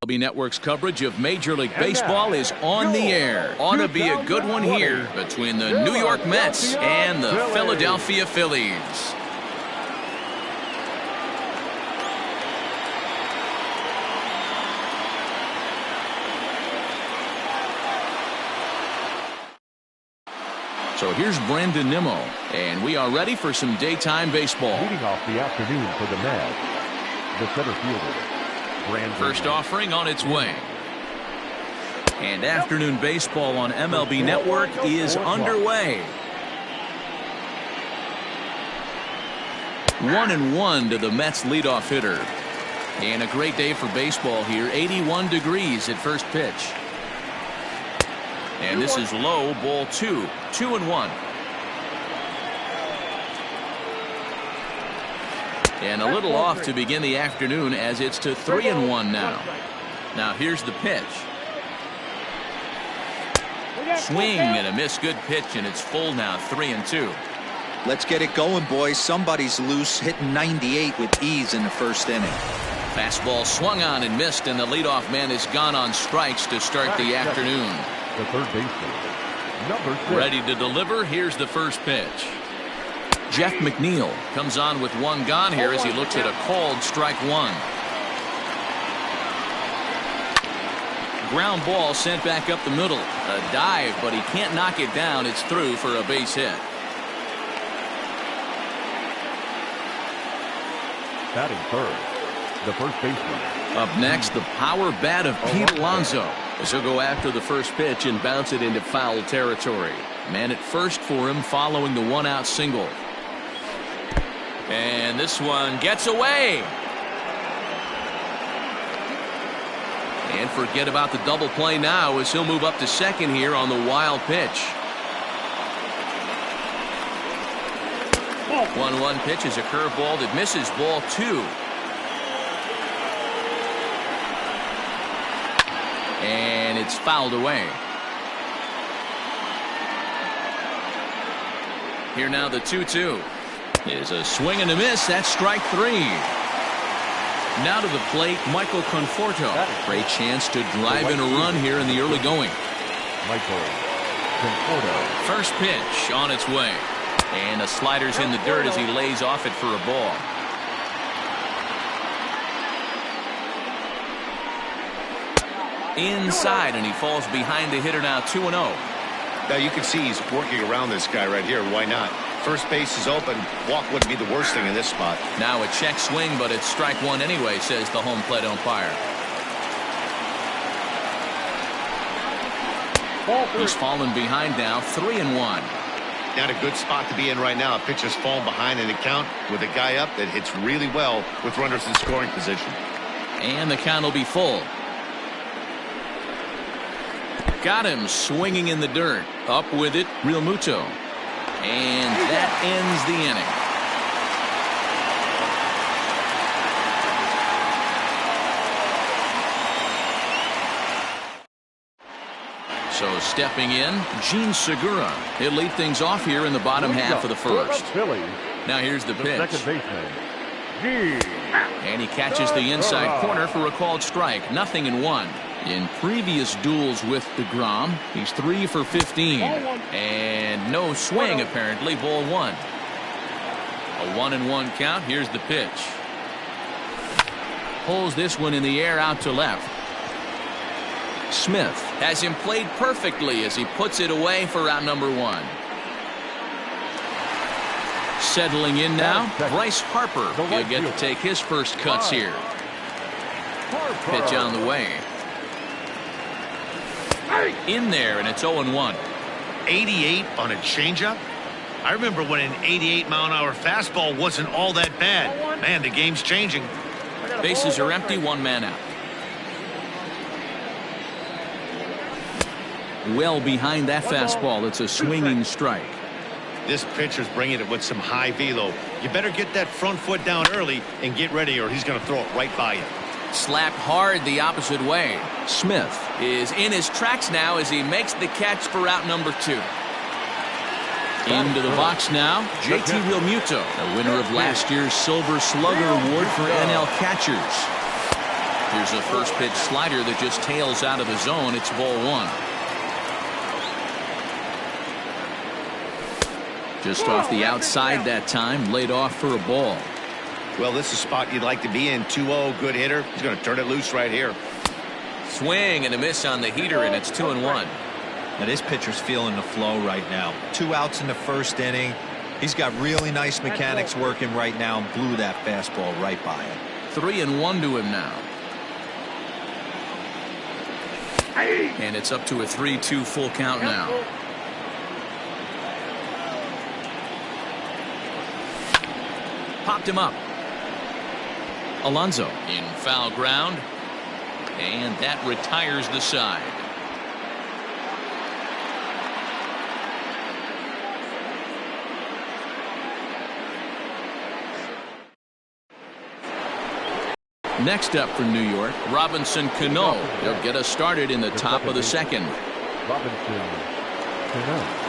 MLB Network's coverage of Major League Baseball is on the air. Ought to be a good one here between the New York Mets and the Philadelphia Phillies. So here's Brandon Nimmo, and we are ready for some daytime baseball. Leading off the afternoon for the Mets, the center fielder, Brandon. First offering on its way. And afternoon baseball on MLB Network is underway. 1-1 to the Mets leadoff hitter. And a great day for baseball here. 81 degrees at first pitch. And this is low, ball 2. 2-1. And a little off to begin the afternoon as it's to 3-1 now. Now here's the pitch. Swing and a miss. Good pitch, and it's full now. 3-2. Let's get it going, boys. Somebody's loose, hitting 98 with ease in the first inning. Fastball swung on and missed, and the leadoff man is gone on strikes to start the afternoon. The third baseman, number 6. Ready to deliver. Here's the first pitch. Jeff McNeil comes on with one gone here as he looks at a called strike one. Ground ball sent back up the middle. A dive, but he can't knock it down. It's through for a base hit. Batting third, the first baseman. Up next, the power bat of Pete Alonso, as he'll go after the first pitch and bounce it into foul territory. Man at first for him following the one-out single. And this one gets away. And forget about the double play now as he'll move up to second here on the wild pitch. 1-1 pitch is a curveball that misses, ball 2. And it's fouled away. Here now the 2-2 is a swing and a miss. That's strike 3. Now to the plate, Michael Conforto. Great chance to drive in a run here in the early going. Michael Conforto. First pitch on its way. And the slider's in the dirt as he lays off it for a ball. Inside, and he falls behind the hitter now. 2-0. Now you can see he's working around this guy right here. Why not? First base is open. Walk wouldn't be the worst thing in this spot. Now a check swing, but it's strike one anyway, says the home plate umpire. He's fallen behind now. 3-1. Not a good spot to be in right now. A pitcher's fallen behind in the count with a guy up that hits really well with runners in scoring position. And the count will be full. Got him swinging in the dirt. Up with it, Real Muto. And that ends the inning. So stepping in, Gene Segura. He'll lead things off here in the bottom half of the first. Now here's the pitch. Second baseman, Gene. And he catches the inside corner for a called strike. 0-1. In previous duels with DeGrom, he's 3 for 15. And no swing, apparently. Ball 1. A 1-1 count. Here's the pitch. Pulls this one in the air out to left. Smith has him played perfectly as he puts it away for out number 1. Settling in now, Bryce Harper. He'll get to take his first cuts here. Pitch on the way. In there, and it's 0-1. 88 on a changeup? I remember when an 88-mile-an-hour fastball wasn't all that bad. Man, the game's changing. Bases are empty, one man out. Well behind that fastball, it's a swinging strike. This pitcher's bringing it with some high velo. You better get that front foot down early and get ready, or he's going to throw it right by you. Slapped hard the opposite way. Smith is in his tracks now as he makes the catch for out number 2. Into the box now, JT Realmuto, the winner of last year's Silver Slugger Award for NL catchers. Here's a first pitch slider that just tails out of the zone. It's ball one. Just off the outside that time, laid off for a ball. Well, this is a spot you'd like to be in. 2-0, good hitter. He's going to turn it loose right here. Swing and a miss on the heater, and it's 2-1. Now this pitcher's feeling the flow right now. 2 outs in the first inning. He's got really nice mechanics working right now and blew that fastball right by him. 3-1 to him now. And it's up to a 3-2 full count now. Popped him up. Alonso in foul ground, and that retires the side. Next up for New York, Robinson Cano. He'll get us started in the top of the second. Robinson Cano.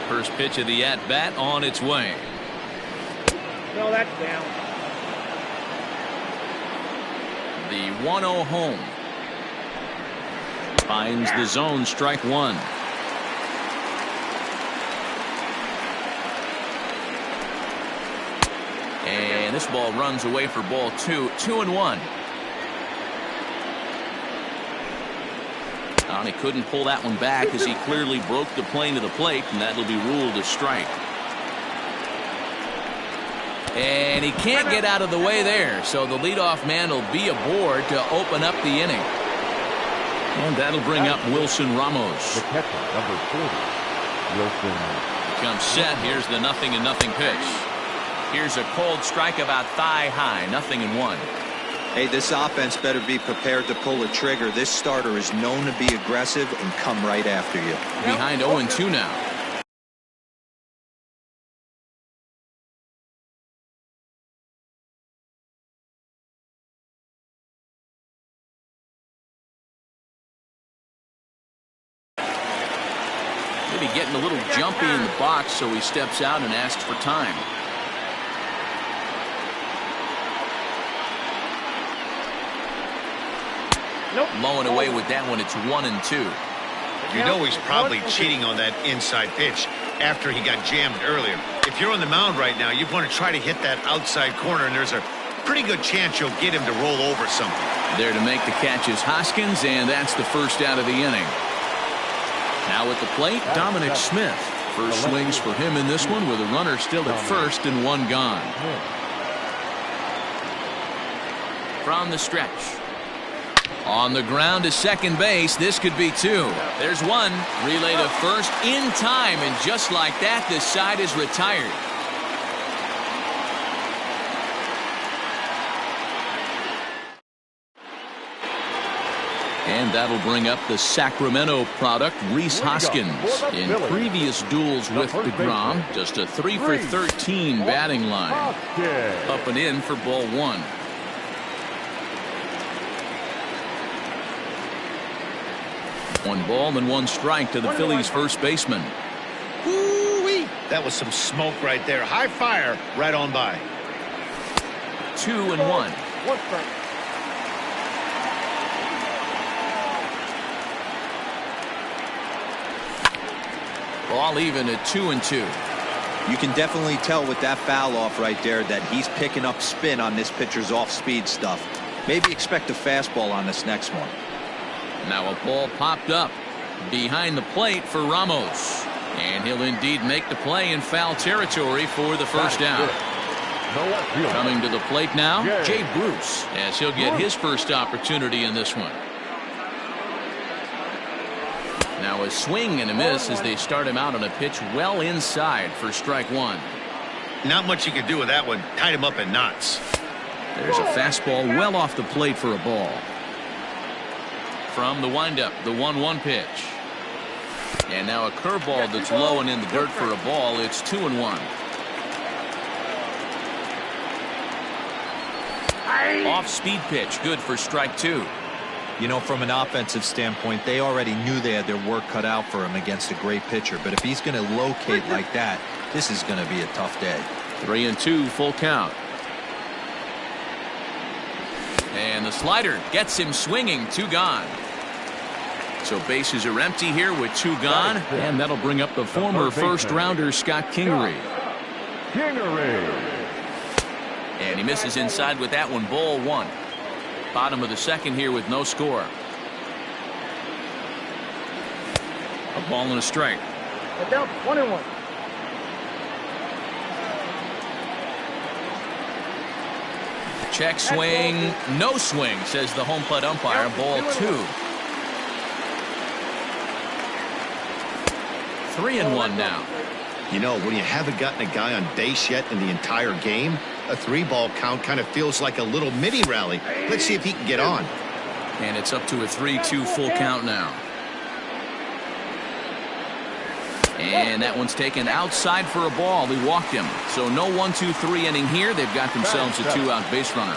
First pitch of the at-bat on its way. No, that's down. The 1-0 home. Finds the zone, strike one. And this ball runs away for ball two. 2-1. He couldn't pull that one back as he clearly broke the plane of the plate, and that'll be ruled a strike. And he can't get out of the way there, so the leadoff man will be aboard to open up the inning. And that'll bring up Wilson Ramos. The catcher, number 40, Wilson. Comes set. Here's the 0-0 pitch. Here's a cold strike about thigh high. 0-1. Hey, this offense better be prepared to pull the trigger. This starter is known to be aggressive and come right after you. Behind 0-2 now. Maybe getting a little jumpy in the box, so he steps out and asks for time. Nope. Blowing away with that one. It's 1-2. You know he's probably cheating on that inside pitch after he got jammed earlier. If you're on the mound right now, you want to try to hit that outside corner, and there's a pretty good chance you'll get him to roll over something. There to make the catch is Hoskins, and that's the first out of the inning. Now at the plate, Dominic Smith. First swings for him in this one with a runner still at first and one gone. From the stretch. On the ground to second base. This could be two. There's one. Relay to first in time, and just like that, this side is retired. And that'll bring up the Sacramento product, Rhys Hoskins. In previous duels with DeGrom, just a 3-for-13 batting line. Up and in for ball one. One ball and one strike to the Phillies' first baseman. Woo-wee. That was some smoke right there. High fire right on by. 2-1. One strike. Ball even at 2-2. You can definitely tell with that foul off right there that he's picking up spin on this pitcher's off-speed stuff. Maybe expect a fastball on this next one. Now a ball popped up behind the plate for Ramos. And he'll indeed make the play in foul territory for the first out. Coming to the plate now, Jay Bruce, as he'll get his first opportunity in this one. Now a swing and a miss as they start him out on a pitch well inside for strike one. Not much you can do with that one. Tied him up in knots. There's a fastball well off the plate for a ball. From the windup, the 1-1 pitch. And now a curveball that's low and in the dirt for a ball. It's 2-1. Off speed pitch, good for strike two. You know, from an offensive standpoint, they already knew they had their work cut out for him against a great pitcher. But if he's going to locate like that, this is going to be a tough day. 3-2 full count. And the slider gets him swinging. 2 gone. So bases are empty here with 2 gone. And that'll bring up the former first-rounder Scott Kingery. And he misses inside with that one. Ball 1. Bottom of the second here with no score. A ball and a strike. Down 1-1. Check swing, no swing, says the home plate umpire. Ball 2. 3-1 now. You know, when you haven't gotten a guy on base yet in the entire game, a 3-ball count kind of feels like a little mini rally. Let's see if he can get on. And it's up to a 3-2 full count now. And that one's taken outside for a ball. He walked him. So no 1-2-3 inning here. They've got themselves a 2-out base runner.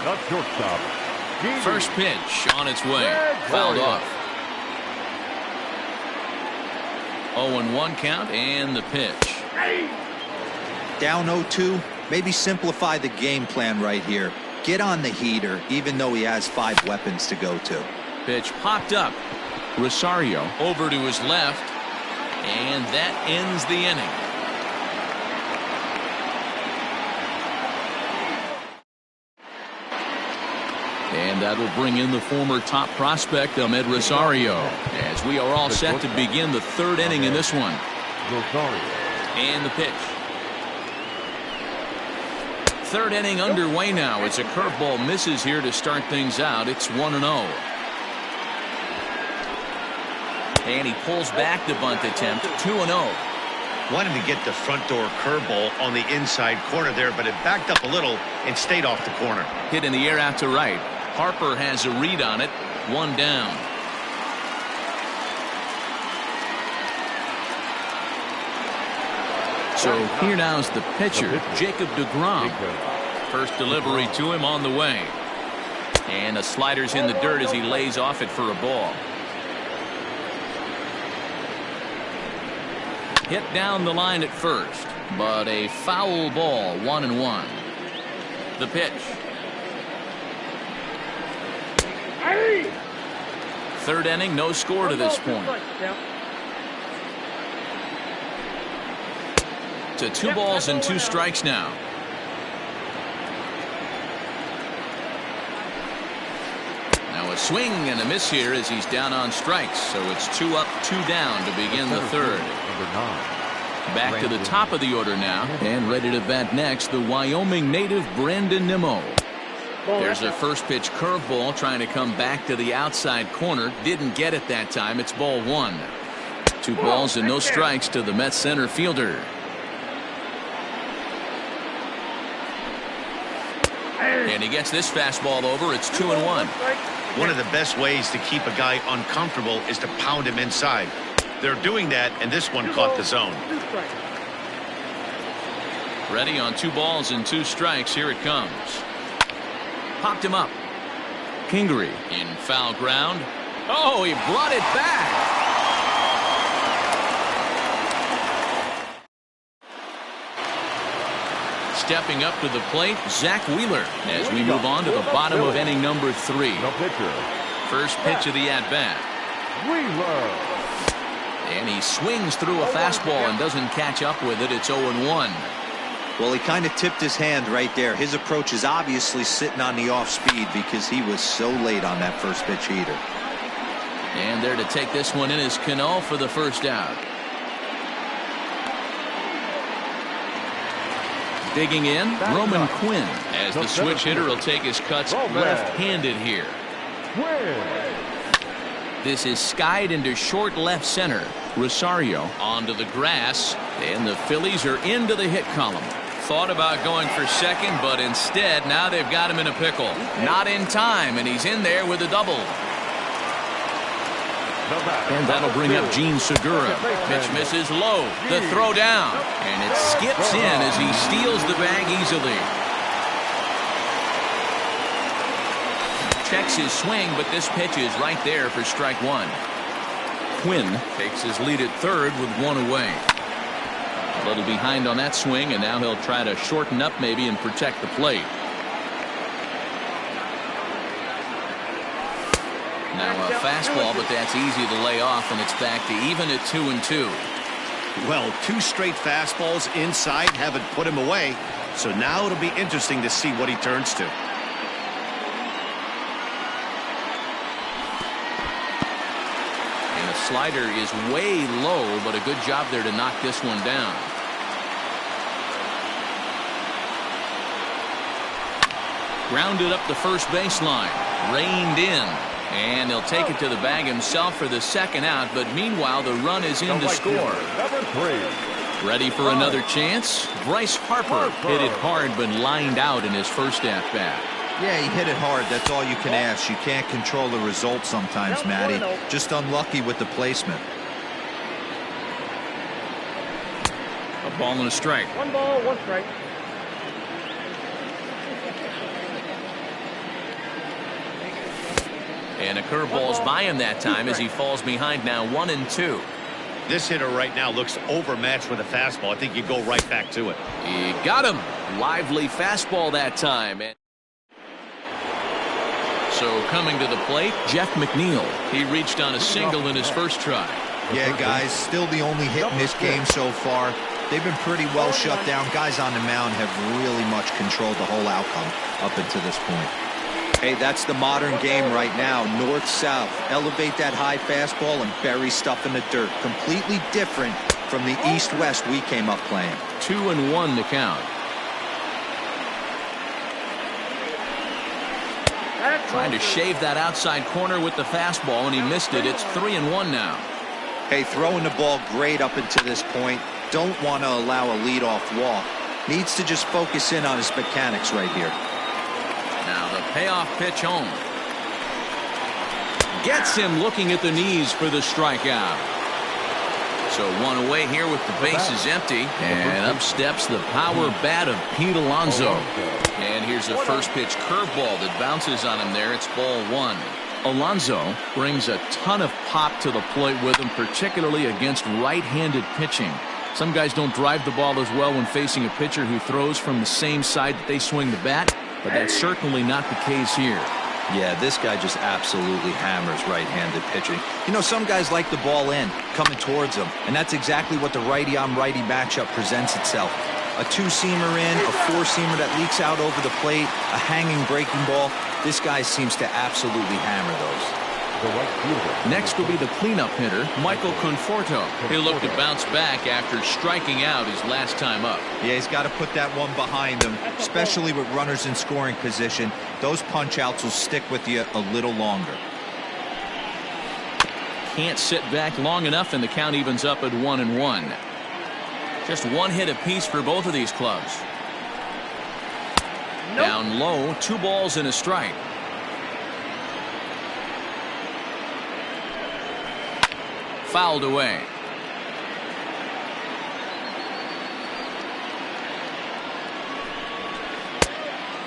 First pitch on its way. Fouled off. 0-1 count and the pitch. Down 0-2. Maybe simplify the game plan right here. Get on the heater, even though he has 5 weapons to go to. Pitch popped up. Rosario over to his left. And that ends the inning. And that'll bring in the former top prospect, Ahmed Rosario, as we are all set to begin the 3rd inning in this one. And the pitch. 3rd inning underway now. It's a curveball misses here to start things out. It's 1-0. And he pulls back the bunt attempt. 2-0. Wanted to get the front door curveball on the inside corner there, but it backed up a little and stayed off the corner. Hit in the air out to right. Harper has a read on it. 1 down. So here now's the pitcher, Jacob deGrom. First delivery to him on the way. And the slider's in the dirt as he lays off it for a ball. Hit down the line at first, but a foul ball. 1-1. The pitch. 3rd inning, no score to this point. To 2 balls and 2 strikes now. Now a swing and a miss here as he's down on strikes. So it's 2 up, 2 down to begin the 3rd. Back to the top of the order now, and ready to bat next, the Wyoming native Brandon Nimmo. There's a first pitch curveball trying to come back to the outside corner. Didn't get it that time. It's ball 1. 2 balls and no strikes to the Mets center fielder. And he gets this fastball over. It's 2-1. One of the best ways to keep a guy uncomfortable is to pound him inside. They're doing that, and this one caught the zone. Ready on 2 balls and 2 strikes. Here it comes. Popped him up. Kingery in foul ground. Oh, he brought it back. Stepping up to the plate, Zach Wheeler, as we move on to the bottom of inning number 3. First pitch of the at-bat. And he swings through a fastball and doesn't catch up with it. It's 0-1. Well, he kind of tipped his hand right there. His approach is obviously sitting on the off speed because he was so late on that first pitch heater. And there to take this one in is Cano for the first out. Digging in, Roman Quinn, as the switch hitter will take his cuts left-handed here. This is skied into short left center. Rosario onto the grass, and the Phillies are into the hit column. Thought about going for second, but instead now they've got him in a pickle. Not in time, and he's in there with a double. And that'll bring up Gene Segura. Pitch misses low. The throw down. And it skips in as he steals the bag easily. Checks his swing, but this pitch is right there for strike 1. Quinn takes his lead at third with 1 away. A little behind on that swing, and now he'll try to shorten up maybe and protect the plate. Now a fastball, but that's easy to lay off, and it's back to even at 2-2. Well, 2 straight fastballs inside haven't put him away, so now it'll be interesting to see what he turns to. And the slider is way low, but a good job there to knock this one down. Grounded up the first baseline, reined in. And he'll take it to the bag himself for the second out, but meanwhile the run is in to score. Number 3. Ready for another chance? Bryce Harper hit it hard but lined out in his first at-bat. Yeah, he hit it hard. That's all you can ask. You can't control the result sometimes, Matty. Just unlucky with the placement. A ball and a strike. 1 ball, 1 strike. And a curveball's by him that time as he falls behind now 1-2. This hitter right now looks overmatched with a fastball. I think you go right back to it. He got him. Lively fastball that time. So coming to the plate, Jeff McNeil. He reached on a single in his first try. Yeah, guys, still the only hit in this game so far. They've been pretty well shut down. Guys on the mound have really much controlled the whole outcome up until this point. Hey, that's the modern game right now. North-south. Elevate that high fastball and bury stuff in the dirt. Completely different from the east-west we came up playing. 2-1 to count. Trying to shave that outside corner with the fastball, and he missed it. It's 3-1 now. Hey, throwing the ball great up until this point. Don't want to allow a leadoff walk. Needs to just focus in on his mechanics right here. Now the payoff pitch home. Gets him looking at the knees for the strikeout. So 1 away here with the bases empty. And up steps the power bat of Pete Alonso. And here's a first pitch curveball that bounces on him there. It's ball 1. Alonso brings a ton of pop to the plate with him, particularly against right-handed pitching. Some guys don't drive the ball as well when facing a pitcher who throws from the same side that they swing the bat. But that's certainly not the case here. Yeah, this guy just absolutely hammers right-handed pitching. You know, some guys like the ball in, coming towards them, and that's exactly what the righty-on-righty matchup presents itself. A 2-seamer in, a 4-seamer that leaks out over the plate, a hanging breaking ball. This guy seems to absolutely hammer those. Next will be the cleanup hitter, Michael Conforto. He'll look to bounce back after striking out his last time up. Yeah, he's got to put that one behind him, especially with runners in scoring position. Those punch-outs will stick with you a little longer. Can't sit back long enough, and the count evens up at 1-1. Just 1 hit apiece for both of these clubs. Nope. Down low, 2 balls and a strike. Fouled away.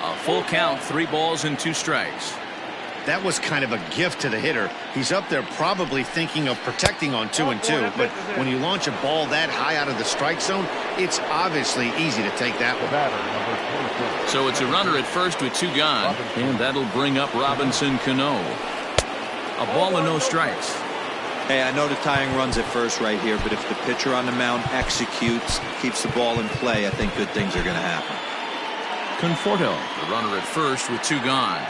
A full count, 3 balls and 2 strikes. That was kind of a gift to the hitter. He's up there probably thinking of protecting on 2-2, but when you launch a ball that high out of the strike zone, it's obviously easy to take that one. So it's a runner at first with 2 gone, and that'll bring up Robinson Cano. A ball and no strikes. Hey, I know the tying run's at first right here, but if the pitcher on the mound executes, keeps the ball in play, I think good things are going to happen. Conforto, the runner at first with 2 gone.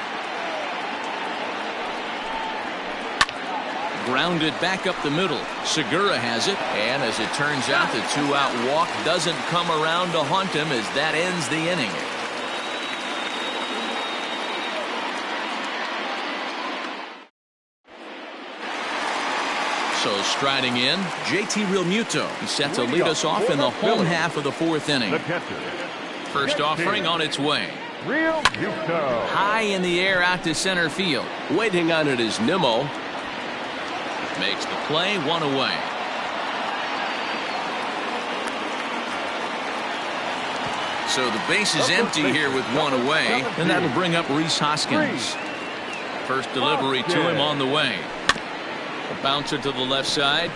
Grounded back up the middle. Segura has it, and as it turns out, the 2-out walk doesn't come around to haunt him as that ends the inning. So striding in, JT Realmuto. He's set to lead us off in the home half of the 4th inning. First offering on its way. Realmuto. High in the air out to center field. Waiting on it is Nimmo. Makes the play, 1 away. So the base is empty here with 1 away, and that'll bring up Rhys Hoskins. First delivery to him on the way. A bouncer to the left side.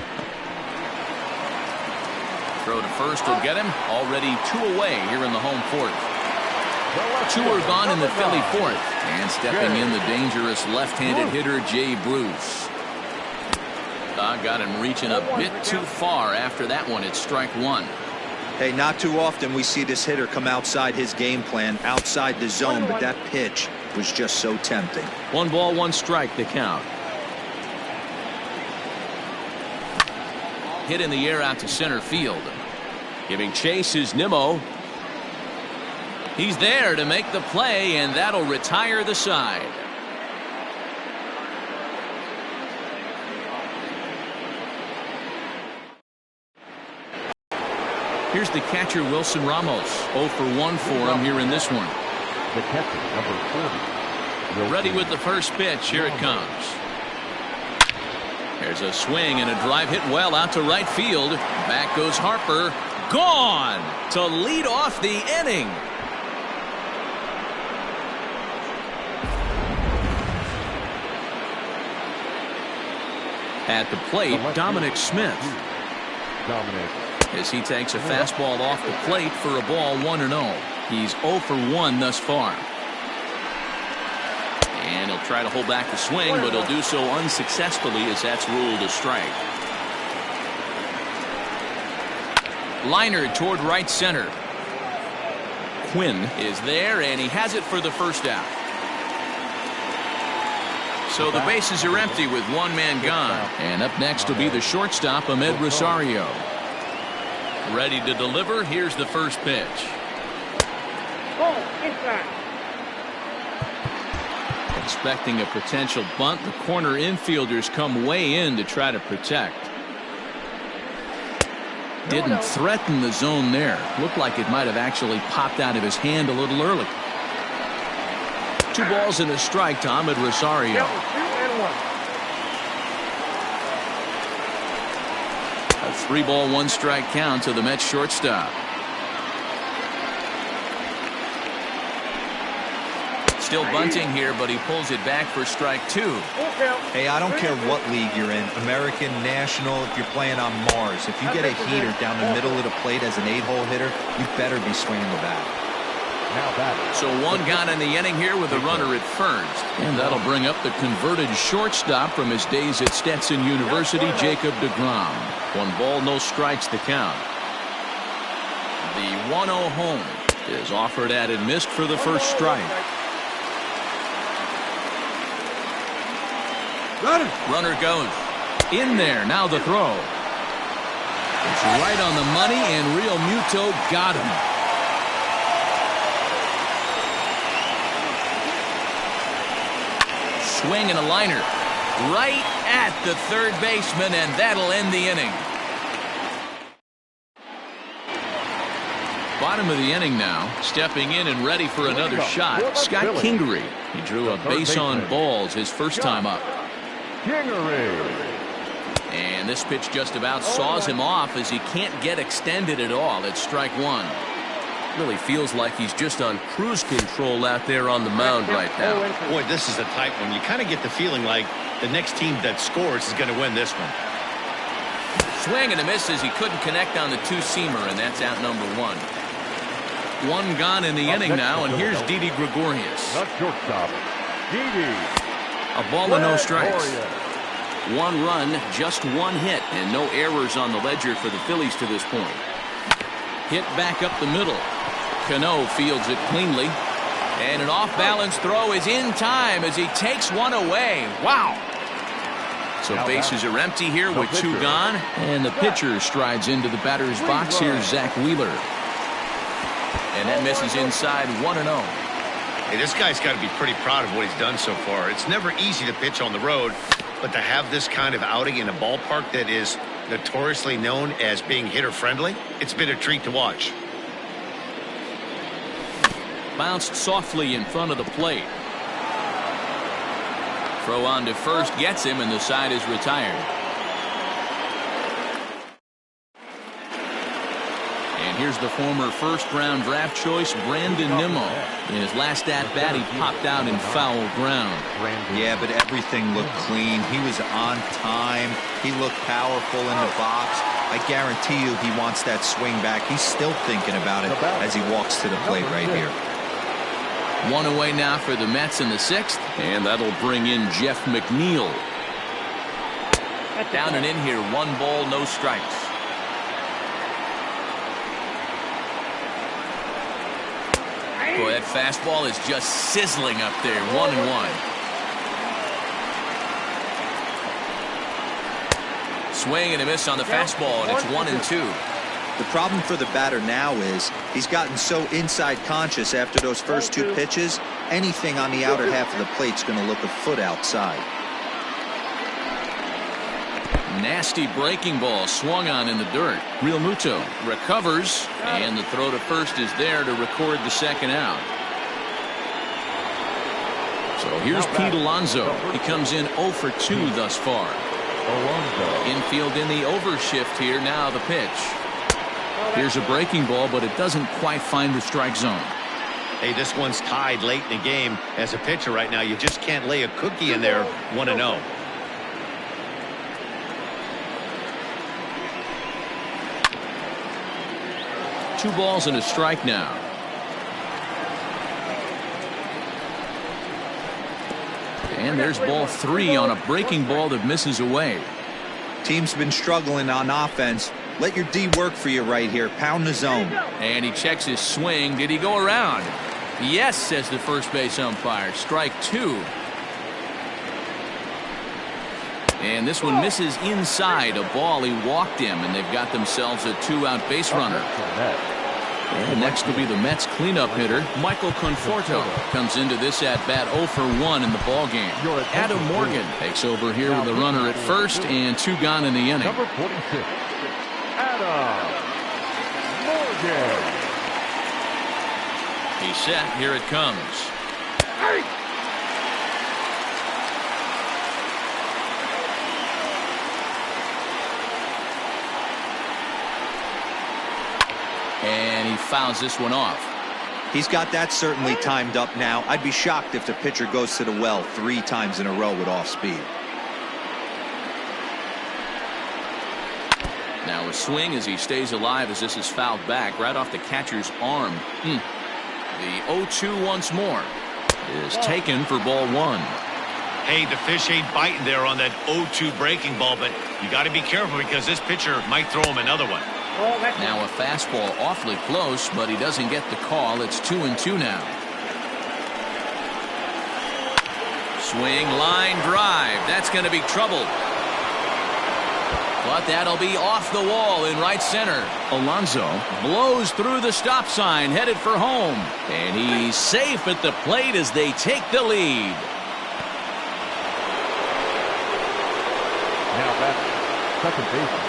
Throw to first will get him. Already 2 away here in the home fourth. 2 are gone in the Philly fourth. And stepping in, the dangerous left-handed hitter, Jay Bruce. Got him reaching a bit too far after that one. It's strike 1. Hey, not too often we see this hitter come outside his game plan, outside the zone, but that pitch was just so tempting. 1 ball, 1 strike, the count. Hit in the air out to center field. Giving chase is Nimmo. He's there to make the play, and that'll retire the side. Here's the catcher, Wilson Ramos. 0 for 1 for him here in this one. The catcher, number 40. Ready with the first pitch. Here it comes. There's a swing and a drive hit well out to right field. Back goes Harper. Gone to lead off the inning. At the plate, Dominic Smith. As he takes a fastball off the plate for a ball 1-0. He's 0 for 1 thus far. And he'll try to hold back the swing, but he'll do so unsuccessfully as that's ruled a strike. Liner toward right center. Quinn is there, and he has it for the first out. So the bases are empty with 1 man gone. And up next will be the shortstop, Ahmed Rosario. Ready to deliver. Here's the first pitch. Expecting a potential bunt, the corner infielders come way in to try to protect. Didn't threaten the zone there. Looked like it might have actually popped out of his hand a little early. 2 balls and a strike to Ahmed Rosario. A 3 ball 1 strike count to the Mets shortstop. Still bunting here, but he pulls it back for strike 2. Hey, I don't care what league you're in, American, National, if you're playing on Mars. If you get a heater down the middle of the plate as an 8-hole hitter, you better be swinging the bat. So 1 gone in the inning here with a runner at first. And that'll bring up the converted shortstop from his days at Stetson University, Jacob deGrom. 1 ball, no strikes to count. The 1-0 home is offered at and missed for the first strike. Runner goes in there. Now the throw. It's right on the money, and Real Muto got him. Swing and a liner right at the third baseman, and that'll end the inning. Bottom of the inning now. Stepping in and ready for another shot, Scott Kingery. He drew a base on balls his first time up. And this pitch just about saws him off as he can't get extended at all. It's strike 1. Really feels like he's just on cruise control out there on the mound right now. Boy, this is a tight one. You kind of get the feeling like the next team that scores is going to win this one. Swing and a miss as he couldn't connect on the 2-seamer, and that's out number 1. 1 gone in the inning now, and here's Didi Gregorius. A ball and no strikes. 1 run, just 1 hit, and no errors on the ledger for the Phillies to this point. Hit back up the middle. Cano fields it cleanly. And an off-balance throw is in time as he takes 1 away. Wow. So bases are empty here with 2 gone. And the pitcher strides into the batter's box. Here's Zach Wheeler. And that misses inside 1-0. Hey, this guy's got to be pretty proud of what he's done so far. It's never easy to pitch on the road, but to have this kind of outing in a ballpark that is notoriously known as being hitter-friendly, it's been a treat to watch. Bounced softly in front of the plate. Throw on to first gets him, and the side is retired. And here's the former first-round draft choice, Brandon Nimmo. In his last at-bat, he popped out in foul ground. Yeah, but everything looked clean. He was on time. He looked powerful in the box. I guarantee you he wants that swing back. He's still thinking about it as he walks to the plate right here. One away now for the Mets in the 6th, and that'll bring in Jeff McNeil. Down and in here, 1 ball, no strikes. Boy, that fastball is just sizzling up there. 1-1. Swing and a miss on the fastball, and it's 1-2. The problem for the batter now is he's gotten so inside conscious after those first 2 pitches. Anything on the outer half of the plate's going to look a foot outside. Nasty breaking ball swung on in the dirt. Real Muto recovers, and the throw to first is there to record the 2nd out. So here's Pete Alonso. He comes in 0 for 2 thus far. Infield in the overshift here. Now the pitch. Here's a breaking ball, but it doesn't quite find the strike zone. Hey, this one's tied late in the game. As a pitcher right now, you just can't lay a cookie in there. 1-0. 2 balls and a strike now. And there's ball 3 on a breaking ball that misses away. Team's been struggling on offense. Let your D work for you right here. Pound the zone. And he checks his swing. Did he go around? Yes, says the first base umpire. Strike 2. And this one misses inside. A ball he walked him, and they've got themselves a 2-out base runner. And next will be the Mets cleanup hitter. Michael Conforto comes into this at bat 0 for 1 in the ball game. Adam Morgan takes over here with the runner at first and 2 gone in the inning. Number 46, Adam Morgan. He's set. Here it comes. And he fouls this one off. He's got that certainly timed up now. I'd be shocked if the pitcher goes to the well 3 times in a row with off speed. Now a swing as he stays alive as this is fouled back right off the catcher's arm. The 0-2 once more is taken for ball 1. Hey, the fish ain't biting there on that 0-2 breaking ball, but you got to be careful because this pitcher might throw him another one. Now a fastball awfully close, but he doesn't get the call. It's 2-2 now. Swing, line drive. That's going to be trouble. But that'll be off the wall in right center. Alonso blows through the stop sign, headed for home. And he's safe at the plate as they take the lead. Now that's second baseman.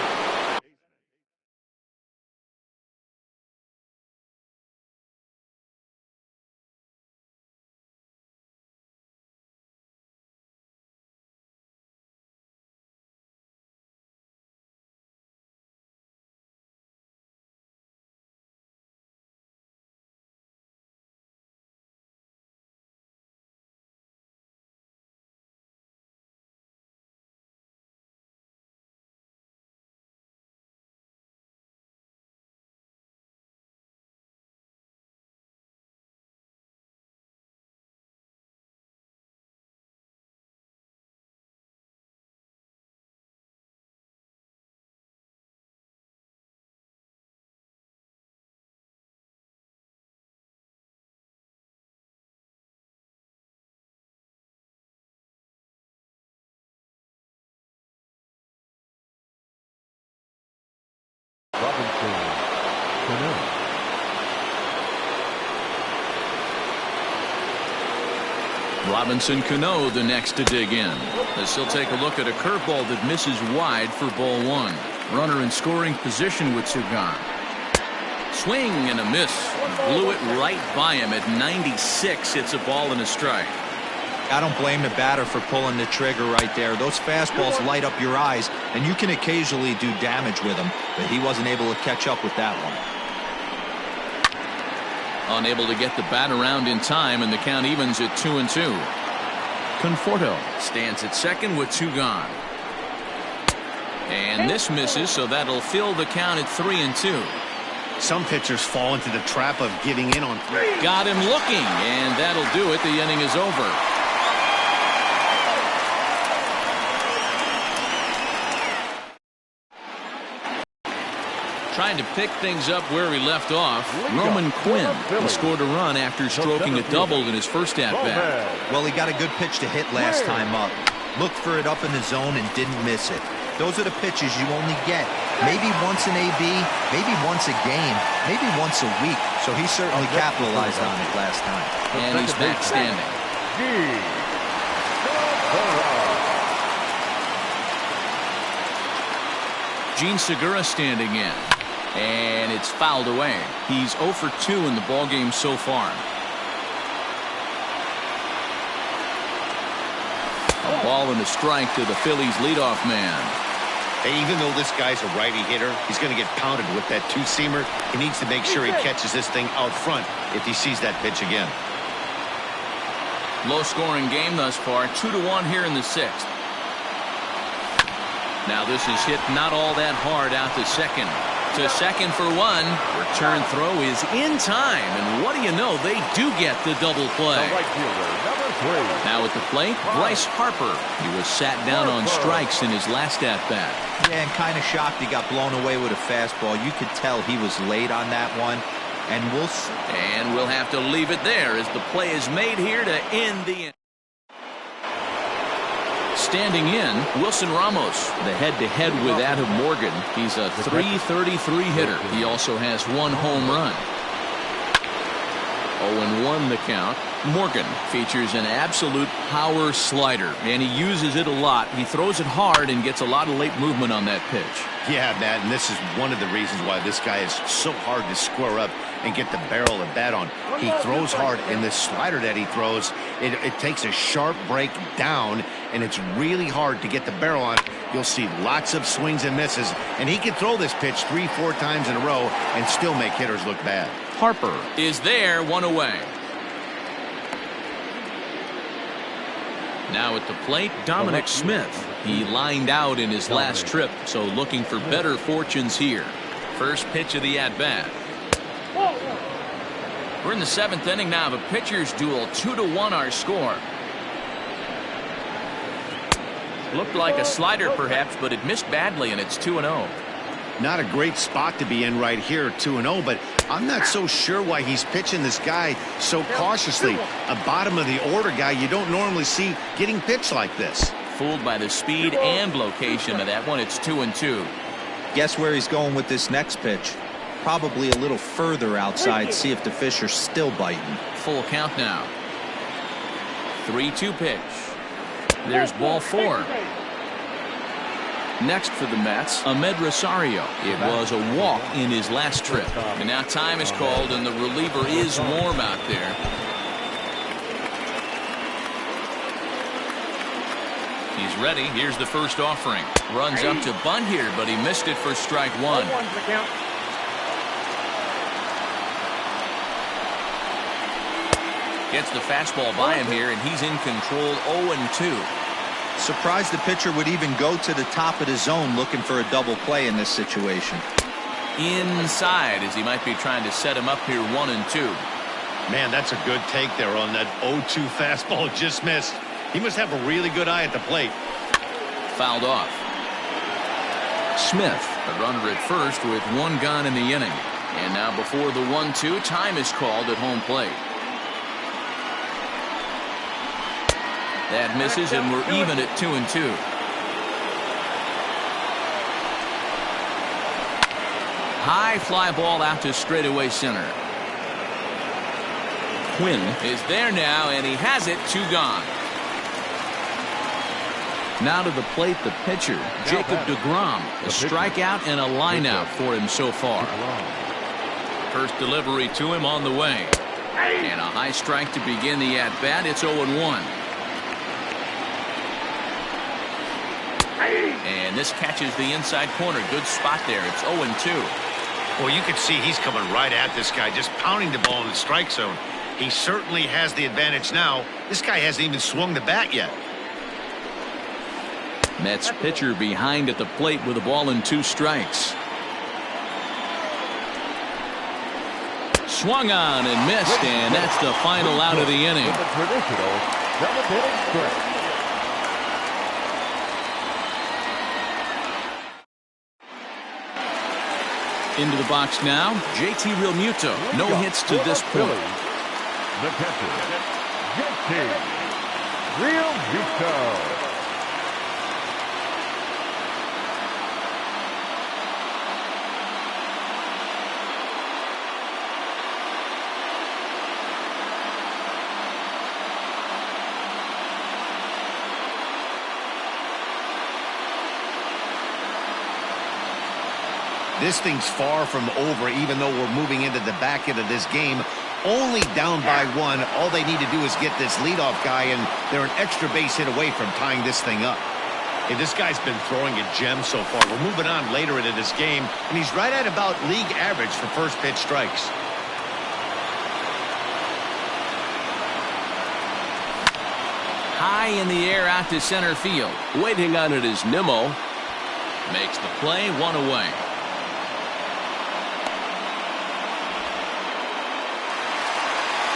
Robinson Cano the next to dig in, as he'll take a look at a curveball that misses wide for ball 1. Runner in scoring position with Sugan. Swing and a miss. Blew it right by him at 96. It's a ball and a strike. I don't blame the batter for pulling the trigger right there. Those fastballs light up your eyes, and you can occasionally do damage with them, but he wasn't able to catch up with that one. Unable to get the bat around in time, and the count evens at 2-2. Conforto stands at second with 2 gone. And this misses, so that'll fill the count at 3-2. Some pitchers fall into the trap of giving in on three. Got him looking, and that'll do it. The inning is over. Trying to pick things up where he left off, Roman Quinn, who scored a run after stroking a double in his first at-bat. Well, he got a good pitch to hit last time up. Looked for it up in the zone and didn't miss it. Those are the pitches you only get. Maybe once an AB, maybe once a game, maybe once a week. So he certainly capitalized on it last time. And he's back standing. Gene Segura standing in. And it's fouled away. He's 0 for 2 in the ballgame so far. A ball and a strike to the Phillies leadoff man. Hey, even though this guy's a righty hitter, he's going to get pounded with that two-seamer. He needs to make sure he catches this thing out front if he sees that pitch again. Low-scoring game thus far. 2-1 here in the 6th. Now this is hit not all that hard out to second. To second for one. Return throw is in time. And what do you know? They do get the double play. Now at the plate, Bryce Harper. He was sat down on strikes in his last at-bat. Yeah, and kind of shocked he got blown away with a fastball. You could tell he was late on that one. And we'll have to leave it there as the play is made here to end the inning. Standing in, Wilson Ramos, the head-to-head with Adam Morgan. He's a .333 hitter. He also has 1 home run. 0-1 the count. Morgan features an absolute power slider, and he uses it a lot. He throws it hard and gets a lot of late movement on that pitch. Yeah, Matt, and this is one of the reasons why this guy is so hard to square up and get the barrel of bat on. He throws hard, and this slider that he throws, it takes a sharp break down, and it's really hard to get the barrel on. You'll see lots of swings and misses, and he can throw this pitch 3-4 times in a row and still make hitters look bad. Harper is there, 1 away. Now at the plate, Dominic Smith. He lined out in his last trip, so looking for better fortunes here. First pitch of the at-bat. We're in the 7th inning now of a pitcher's duel. 2-1 our score. Looked like a slider perhaps, but it missed badly, and it's 2-0. Not a great spot to be in right here, 2-0, but I'm not so sure why he's pitching this guy so cautiously. A bottom of the order guy you don't normally see getting pitched like this. Fooled by the speed and location of that one. It's 2-2. Guess where he's going with this next pitch? Probably a little further outside. See if the fish are still biting. Full count now. 3-2 pitch. There's ball 4. Next for the Mets, Ahmed Rosario. It was a walk in his last trip. And now time is called, and the reliever is warm out there. He's ready. Here's the first offering. Runs up to bunt here, but he missed it for strike 1. Gets the fastball by him here, and he's in control. 0-2. Surprised the pitcher would even go to the top of the zone looking for a double play in this situation. Inside, as he might be trying to set him up here. 1-2. Man, that's a good take there on that 0-2 fastball. Just missed. He must have a really good eye at the plate. Fouled off. Smith, a runner at first with 1 gone in the inning. And now before the 1-2, time is called at home plate. That misses, and we're even at 2-2. High fly ball out to straightaway center. Quinn is there now, and he has it. 2 gone. Now to the plate, the pitcher, Jacob deGrom. A strikeout and a lineout for him so far. First delivery to him on the way. And a high strike to begin the at-bat. It's 0-1. And this catches the inside corner. Good spot there. It's 0-2. Well, you can see he's coming right at this guy, just pounding the ball in the strike zone. He certainly has the advantage now. This guy hasn't even swung the bat yet. Mets pitcher behind at the plate with a ball and 2 strikes. Swung on and missed, and that's the final out of the inning. With the traditional 7th-inning stretch. Into the box now, JT Realmuto. No hits to this point. The catcher, JT Realmuto. This thing's far from over, even though we're moving into the back end of this game. Only down by 1. All they need to do is get this leadoff guy, and they're an extra base hit away from tying this thing up. Hey, this guy's been throwing a gem so far. We're moving on later into this game, and he's right at about league average for first pitch strikes. High in the air out to center field. Waiting on it is Nimmo. Makes the play, 1 away.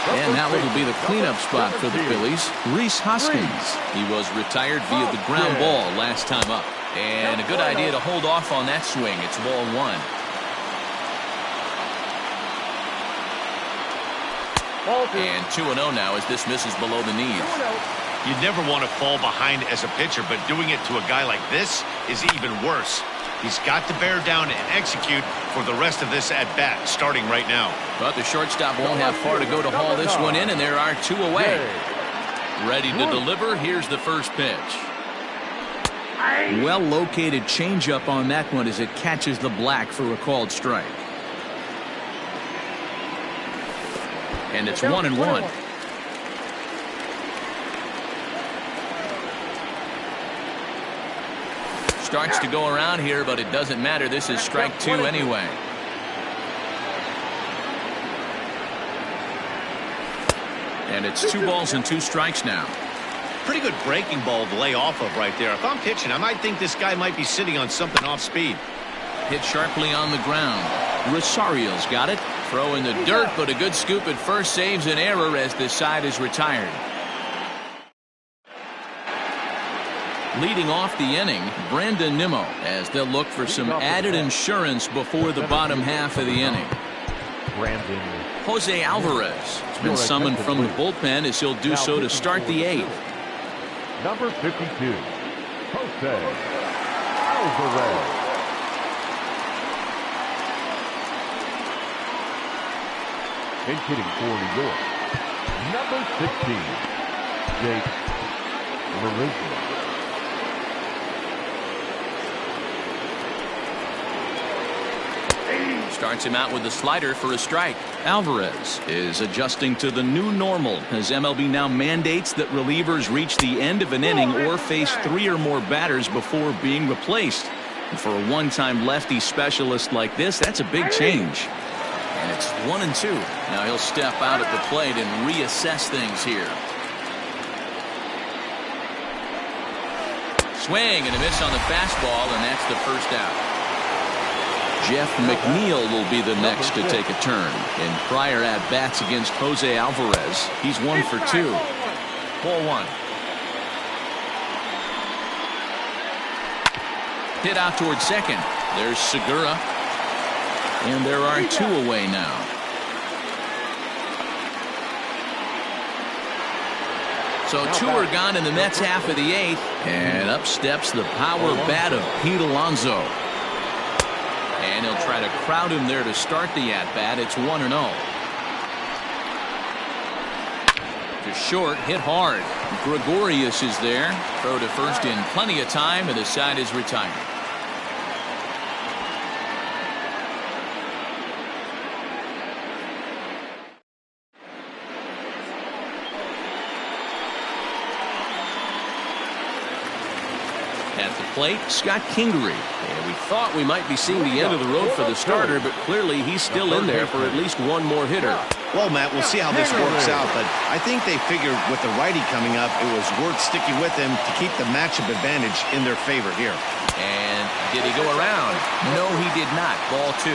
And that will be the cleanup spot for the Phillies. Rhys Hoskins. He was retired via the ground ball last time up. And a good idea to hold off on that swing. It's ball 1. And 2-0 now as this misses below the knees. You'd never want to fall behind as a pitcher, but doing it to a guy like this is even worse. He's got to bear down and execute for the rest of this at-bat, starting right now. But the shortstop won't have far to go to haul this one in, and there are 2 away. Ready to deliver. Here's the first pitch. Well-located changeup on that one as it catches the black for a called strike. And it's 1-1. Starts to go around here, but it doesn't matter. This is strike 2 anyway. And it's 2 balls and 2 strikes now. Pretty good breaking ball to lay off of right there. If I'm pitching, I might think this guy might be sitting on something off speed. Hit sharply on the ground. Rosario's got it. Throw in the dirt, but a good scoop at first saves an error as this side is retired. Leading off the inning, Brandon Nimmo, as they'll look for some added insurance before the bottom half of the inning. Jose Alvarez has been summoned from the bullpen as he'll do so to start the 8th. Number 52, Jose Alvarez. And hitting for New York, number 16, Jake Marisma. Starts him out with a slider for a strike. Alvarez is adjusting to the new normal as MLB now mandates that relievers reach the end of an inning or face 3 or more batters before being replaced. And for a one-time lefty specialist like this, that's a big change. And it's 1-2. Now he'll step out at the plate and reassess things here. Swing and a miss on the fastball, and that's the first out. Jeff McNeil will be the next to take a turn. In prior at-bats against Jose Alvarez, he's 1 for 2. Ball 1. Hit out towards second. There's Segura. And there are 2 away now. So 2 are gone in the Mets half of the 8th. And up steps the power bat of Pete Alonso. And he'll try to crowd him there to start the at-bat. It's 1-0. To short, hit hard. Gregorius is there. Throw to first in plenty of time, and the side is retired. At the plate, Scott Kingery. And we thought we might be seeing the end of the road for the starter, but clearly he's still in there for at least one more hitter. Well, Matt, we'll see how this works out, but I think they figured with the righty coming up, it was worth sticking with him to keep the matchup advantage in their favor here. And did he go around? No, he did not. Ball 2.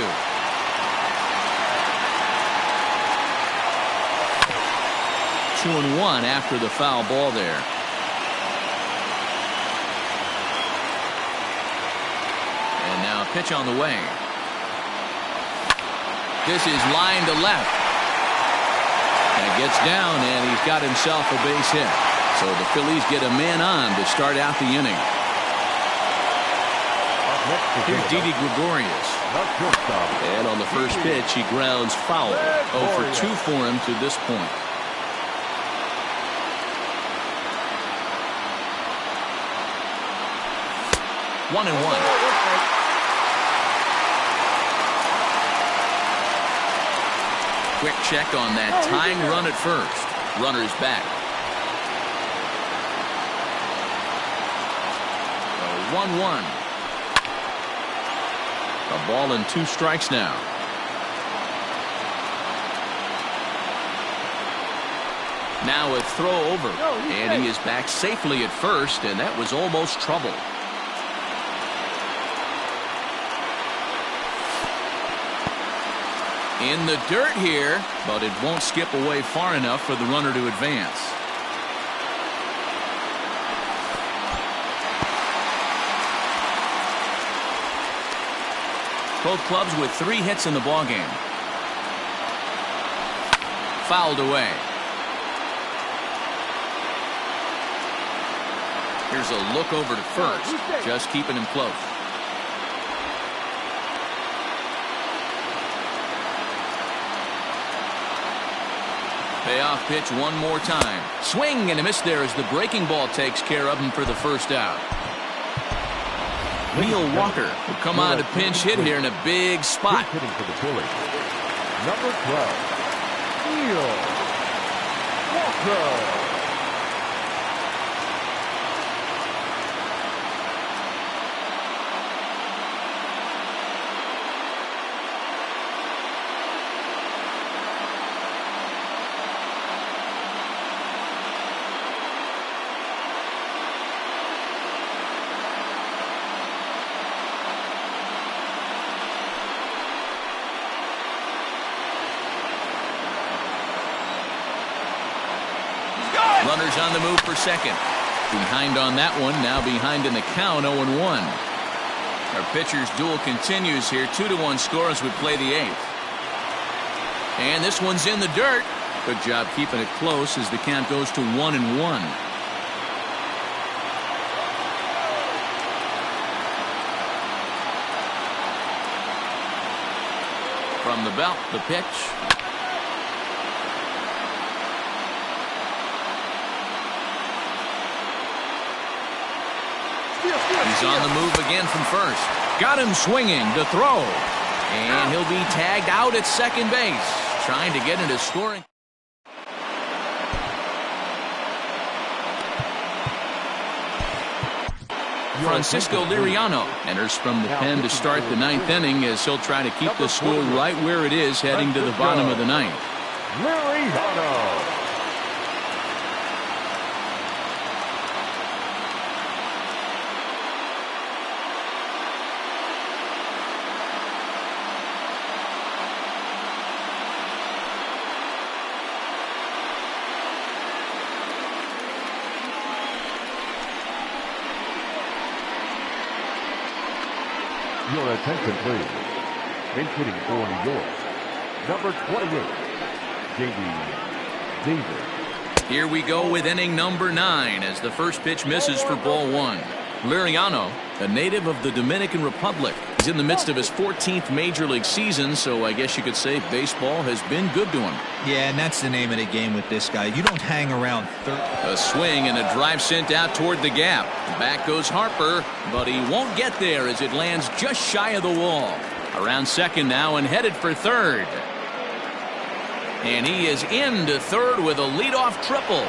2-1 after the foul ball there. And now a pitch on the way. This is line to left. And gets down, and he's got himself a base hit. So the Phillies get a man on to start out the inning. Here's Didi Gregorius. And on the first pitch, he grounds foul. 0 for 2 for him to this point. One and one. Quick check on that tying run at first. Runner's back. 1-1. A ball and 2 strikes now. Now a throw over. And he is back safely at first, and that was almost trouble. In the dirt here, but it won't skip away far enough for the runner to advance. Both clubs with 3 hits in the ballgame. Fouled away. Here's a look over to first, just keeping him close. Payoff pitch one more time. Swing and a miss there as the breaking ball takes care of him for the first out. Neil Walker will come on to pinch hit here in a big spot. Hitting for the Phillies. Number 12, Neil Walker. Runners on the move for second. Behind on that one, now behind in the count, 0-1. Our pitcher's duel continues here. 2-1 score as we play the 8th. And this one's in the dirt. Good job keeping it close as the count goes to 1-1. From the belt, the pitch. He's on the move again from first. Got him swinging to throw. And he'll be tagged out at second base. Trying to get into scoring. Francisco Liriano enters from the pen to start the 9th inning as he'll try to keep the score right where it is heading to the bottom of the 9th. Liriano. Your attention, please. Hitting for New York, number 28, J.D. Davis. Here we go with inning number 9 as the first pitch misses for ball 1. Liriano, a native of the Dominican Republic, is in the midst of his 14th major league season, so I guess you could say baseball has been good to him. Yeah, and that's the name of the game with this guy. You don't hang around third. A swing and a drive sent out toward the gap. Back goes Harper, but he won't get there as it lands just shy of the wall. Around second now and headed for third. And he is into third with a leadoff triple.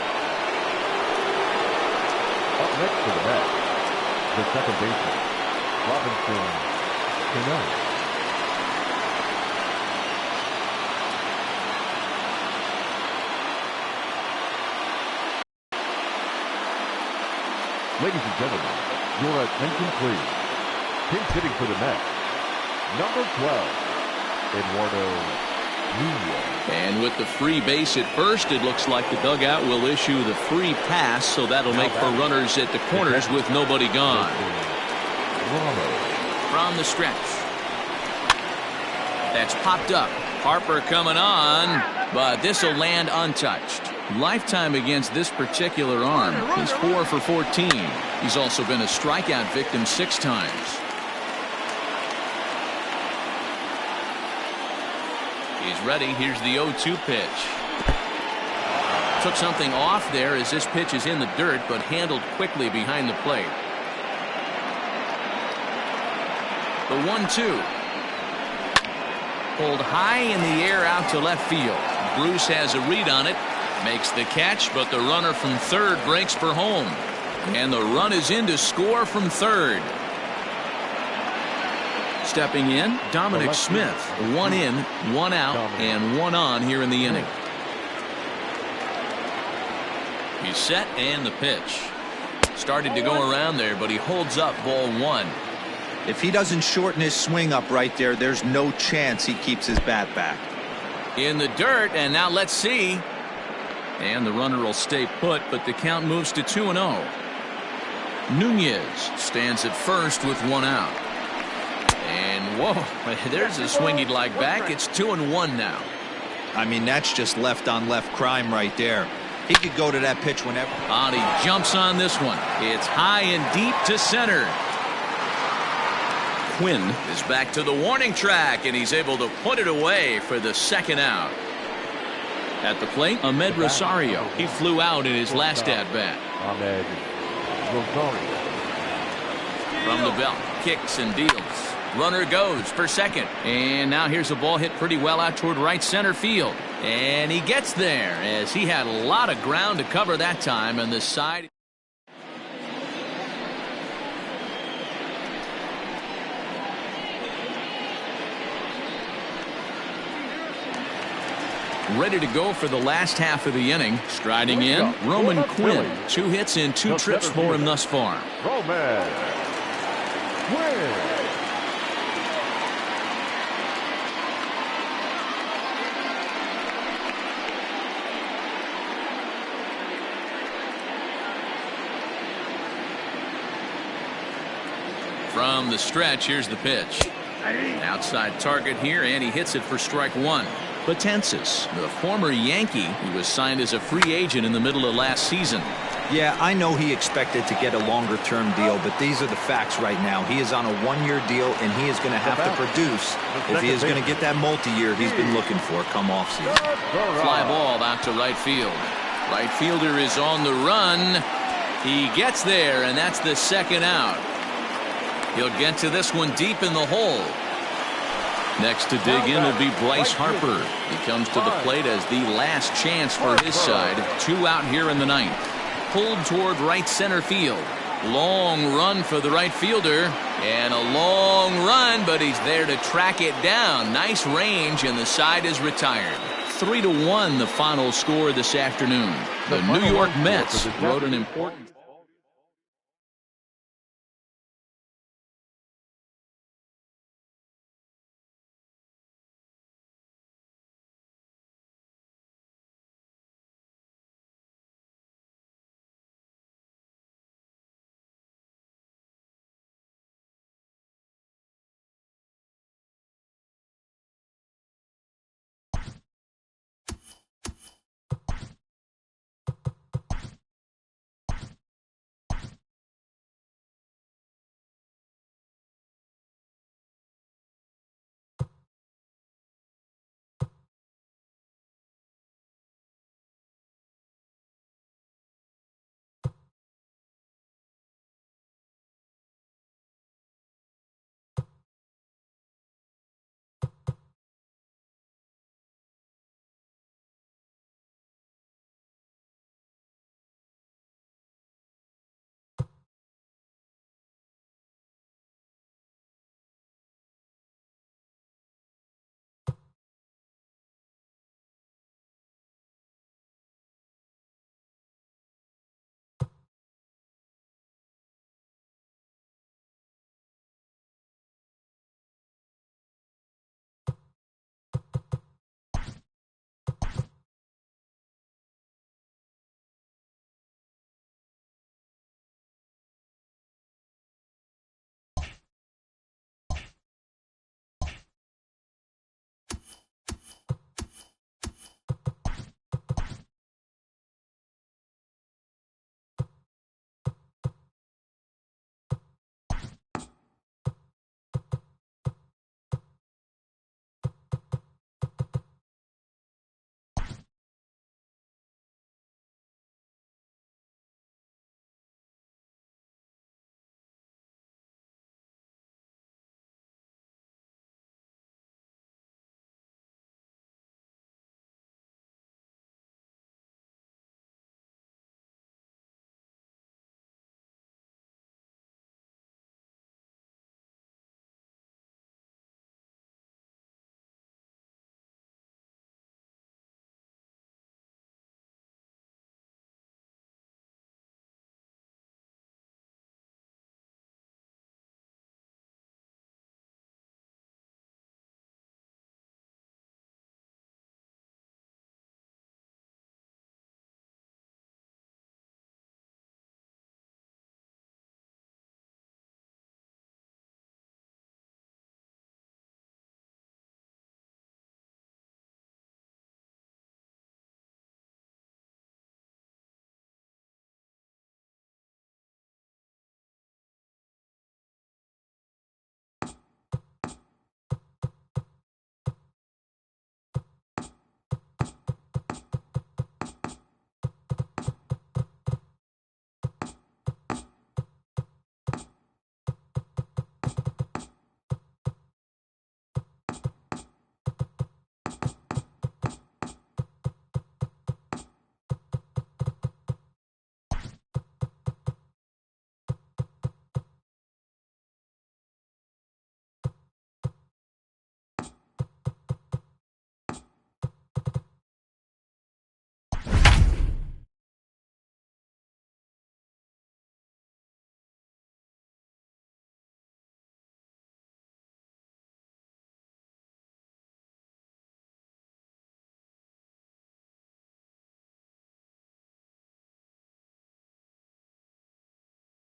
Up next to the bat, The second baseman, Robinson Cano. Ladies and gentlemen, your attention please. Pinch hitting for the Mets, number 12, Eduardo Nunez. And with the free base at first, it looks like the dugout will issue the free pass, so that'll make for runners at the corners with nobody gone. From the stretch. That's popped up. Harper coming on, but this will land untouched. Lifetime against this particular arm. He's 4 for 14. He's also been a strikeout victim 6 times. He's ready. Here's the 0-2 pitch. Took something off there as this pitch is in the dirt, but handled quickly behind the plate. The 1-2. Pulled high in the air out to left field. Bruce has a read on it. Makes the catch, but the runner from third breaks for home. And the run is in to score from third. Stepping in, Dominic Smith. 1 in, 1 out, and 1 on here in the inning. He's set and the pitch. Started to go around there, but he holds up ball 1. If he doesn't shorten his swing up right there, there's no chance he keeps his bat back. In the dirt, and now let's see. And the runner will stay put, but the count moves to 2-0. Nunez stands at first with 1 out. And whoa, there's a swing he'd like back. It's 2-1 now. I mean, that's just left on left crime right there. He could go to that pitch whenever. And he jumps on this one. It's high and deep to center. Quinn is back to the warning track, and he's able to put it away for the 2nd out. At the plate, Ahmed Rosario. He flew out in his last at-bat. Ahmed Rosario. From the belt, kicks and deals. Runner goes for second. And now here's a ball hit pretty well out toward right center field. And he gets there as he had a lot of ground to cover that time on the side. Ready to go for the last half of the inning. Striding in, Roman Quinn. 2 hits in 2 trips for him thus far. Roman Quinn. From the stretch, here's the pitch. Outside target here, and he hits it for strike 1. Potensis, the former Yankee, who was signed as a free agent in the middle of last season. Yeah, I know he expected to get a longer-term deal, but these are the facts right now. He is on a 1-year deal, and he is going to have to produce if he is going to get that multi-year he's been looking for come offseason. Fly ball out to right field. Right fielder is on the run. He gets there, and that's the 2nd out. He'll get to this one deep in the hole. Next to dig in will be Bryce Harper. He comes to the plate as the last chance for his side. 2 out here in the 9th. Pulled toward right center field. Long run for the right fielder. And a long run, but he's there to track it down. Nice range, and the side is retired. 3-1 the final score this afternoon. The New York Mets wrote an important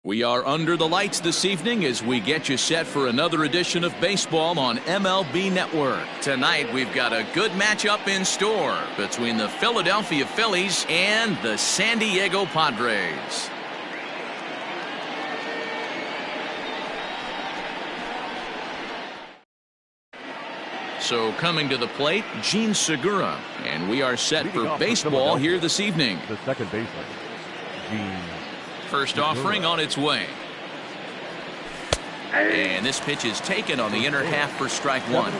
We are under the lights this evening as we get you set for another edition of baseball on MLB Network. Tonight, we've got a good matchup in store between the Philadelphia Phillies and the San Diego Padres. So coming to the plate, Gene Segura, and we are set for baseball here this evening. The second baseman, Gene. First offering on its way. And this pitch is taken on the inner half for strike one.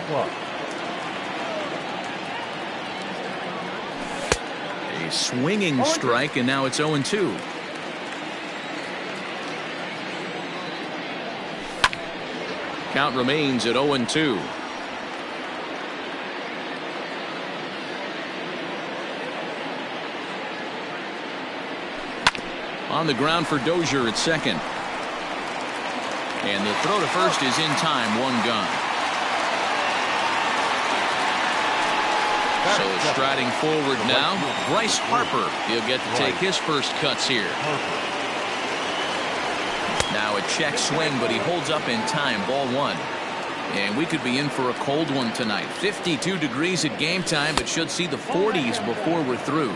A swinging strike, and now it's 0-2. Count remains at 0-2. On the ground for Dozier at second. And the throw to first is in time, one gone. So striding forward now, Bryce Harper. He'll get to take his first cuts here. Now a check swing, but he holds up in time, ball one. And we could be in for a cold one tonight. 52 degrees at game time, but should see the 40s before we're through.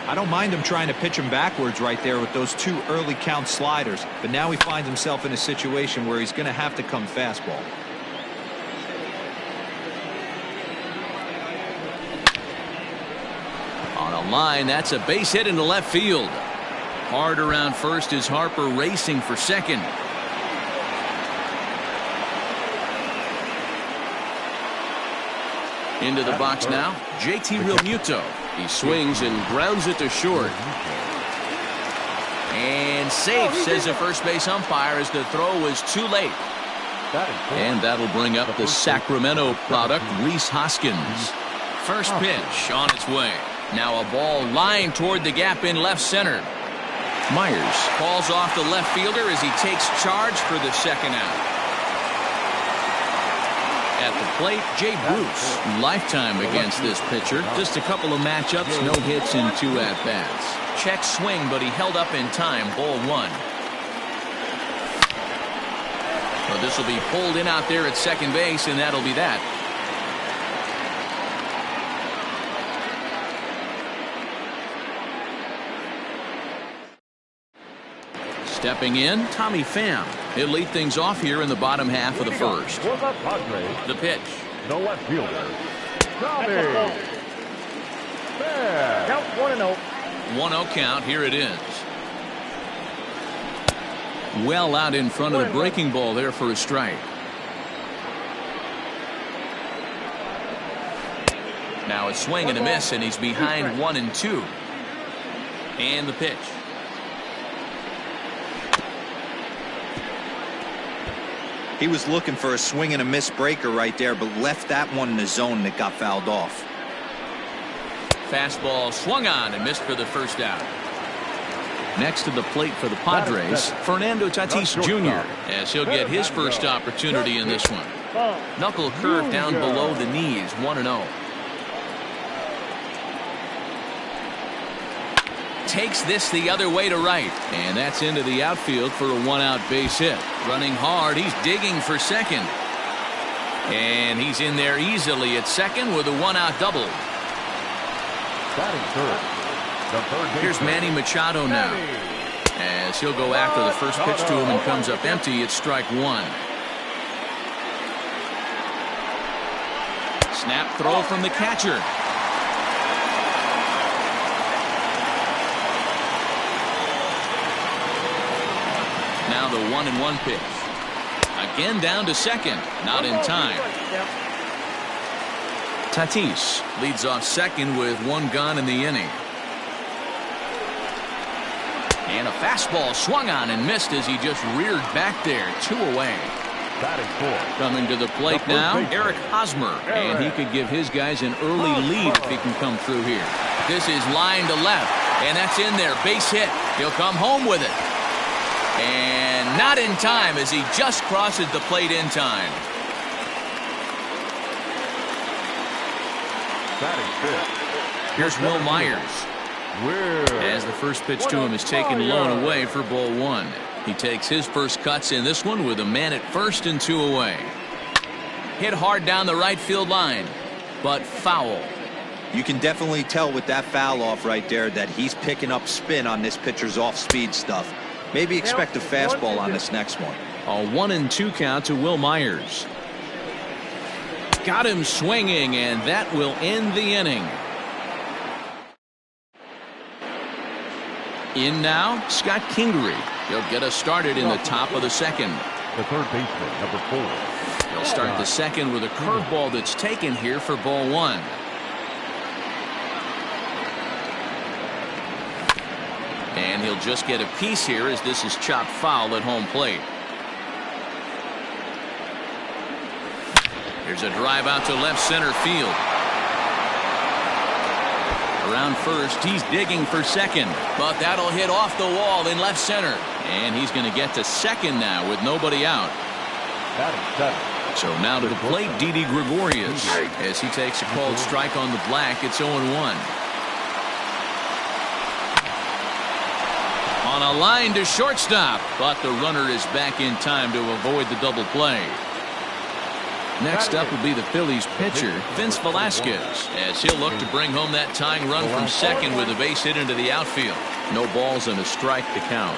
I don't mind him trying to pitch him backwards right there with those two early count sliders, but now he finds himself in a situation where he's going to have to come fastball. On a line, that's a base hit into left field. Hard around first is Harper racing for second. Into the box now, JT Realmuto. He swings and grounds it to short. And safe, says the first base umpire, as the throw was too late. And that'll bring up the Sacramento product, Rhys Hoskins. First pitch on its way. Now a ball lined toward the gap in left center. Myers falls off the left fielder as he takes charge for the second out. At the plate, Jay Bruce. Lifetime against this pitcher. Just a couple of matchups, no hits in 2 at-bats. Check swing, but he held up in time, ball one. Well, this will be pulled in out there at second base, and that'll be that. Stepping in, Tommy Pham. He'll lead things off here in the bottom half of the first. The pitch. The left fielder, Tommy Pham. Count 1-0. 1-0 count. Here it is. Well out in front of the breaking ball there for a strike. Now a swing and a miss, and he's behind 1-2. And the pitch. He was looking for a swing and a miss breaker right there, but left that one in the zone that got fouled off. Fastball swung on and missed for the first out. Next to the plate for the Padres, Fernando Tatis Jr. as he'll get his first opportunity in this one. Knuckle curve down below the knees, 1-0. Takes this the other way to right, and that's into the outfield for a one-out base hit. Running hard, he's digging for second, and he's in there easily at second with a one-out double. Here's Manny Machado now, as he'll go after the first pitch to him and comes up empty. It's strike one. Snap throw from the catcher. Now the 1-1 pitch. Again down to second. Not in time. Tatis leads off second with one gone in the inning. And a fastball swung on and missed as he just reared back there. 2 away. Coming to the plate now, Eric Hosmer. And he could give his guys an early lead if he can come through here. This is line to left. And that's in there. Base hit. He'll come home with it. And not in time as he just crosses the plate in time. Here's Will Myers. As the first pitch to him is taken low and away for ball one. He takes his first cuts in this one with a man at first and 2 away. Hit hard down the right field line, but foul. You can definitely tell with that foul off right there that he's picking up spin on this pitcher's off-speed stuff. Maybe expect a fastball on this next one. A 1-2 count to Will Myers. Got him swinging, and that will end the inning. In now, Scott Kingery. He'll get us started in the top of the second. The third baseman, number 4. He'll start the second with a curveball that's taken here for ball 1. And he'll just get a piece here as this is chopped foul at home plate. Here's a drive out to left center field. Around first, he's digging for second, but that'll hit off the wall in left center. And he's going to get to second now with nobody out. So now to the plate, Didi Gregorius. As he takes a called strike on the black, it's 0-1. On a line to shortstop, but the runner is back in time to avoid the double play. Next up will be the Phillies pitcher, Vince Velasquez, as he'll look to bring home that tying run from second with a base hit into the outfield. No balls and a strike to count.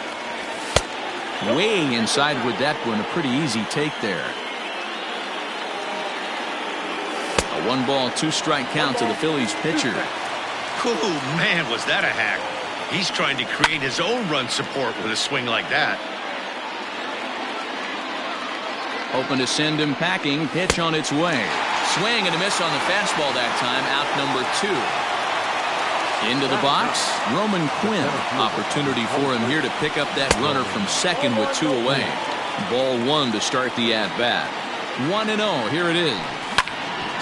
Way inside with that one, a pretty easy take there. A 1-ball, 2-strike count to the Phillies pitcher. Oh, man, was that a hack. He's trying to create his own run support with a swing like that. Hoping to send him packing. Pitch on its way. Swing and a miss on the fastball that time. Out number 2. Into the box, Roman Quinn. Opportunity for him here to pick up that runner from second with 2 away. Ball 1 to start the at-bat. 1-0. Here it is.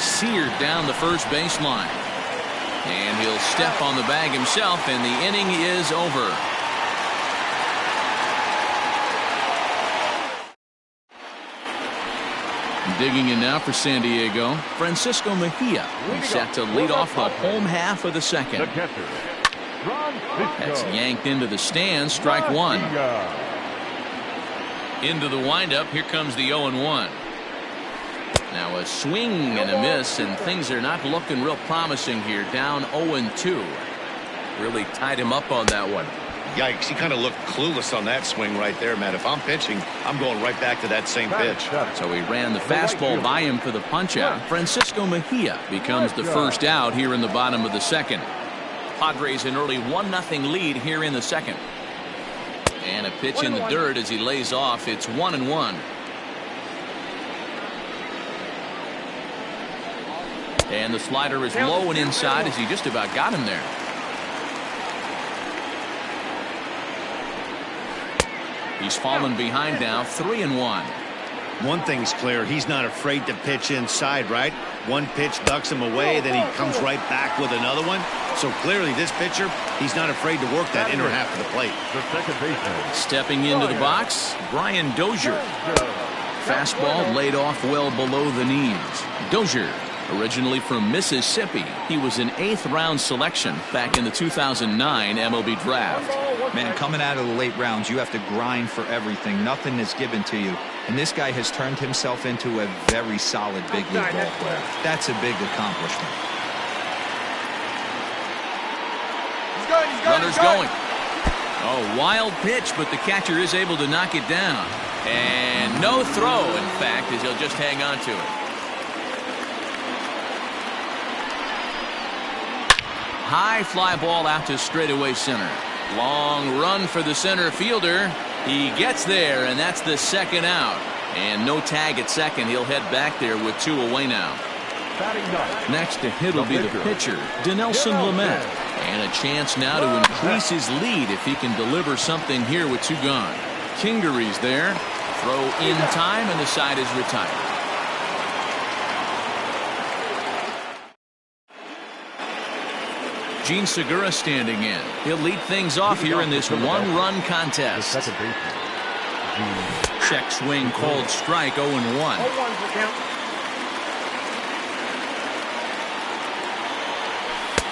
Seared down the first baseline. And he'll step on the bag himself, and the inning is over. Digging in now for San Diego, Francisco Mejia. He's set to lead off the home half of the second. That's yanked into the stands, strike 1. Into the windup, here comes the 0-1. Now a swing and a miss, and things are not looking real promising here. Down 0-2. Really tied him up on that one. Yikes, he kind of looked clueless on that swing right there, man. If I'm pitching, I'm going right back to that same pitch. So he ran the fastball by him for the punch-out. Francisco Mejia becomes the first out here in the bottom of the second. Padres an early 1-0 lead here in the second. And a pitch in the dirt as he lays off. It's 1-1. And the slider is low and inside as he just about got him there. He's fallen behind now, 3-1. One thing's clear, he's not afraid to pitch inside, right? One pitch ducks him away, then he comes right back with another one. So clearly this pitcher, he's not afraid to work that inner half of the plate. The second baseman. Stepping into the box, Brian Dozier. Fastball laid off well below the knees. Dozier, originally from Mississippi, he was an 8th-round selection back in the 2009 MLB draft. Man, coming out of the late rounds, you have to grind for everything. Nothing is given to you. And this guy has turned himself into a very solid big league ball player. That's a big accomplishment. Runner's going. Oh, wild pitch, but the catcher is able to knock it down. And no throw, in fact, as he'll just hang on to it. High fly ball out to straightaway center. Long run for the center fielder. He gets there, and that's the second out. And no tag at second. He'll head back there with 2 away now. Next to hit will be the pitcher, Dinelson Lamet. And a chance now to increase his lead if he can deliver something here with 2 gone. Kingery's there. Throw in time, and the side is retired. Gene Segura standing in. He'll lead things off here in this 1-run contest. Check swing, called strike, 0-1.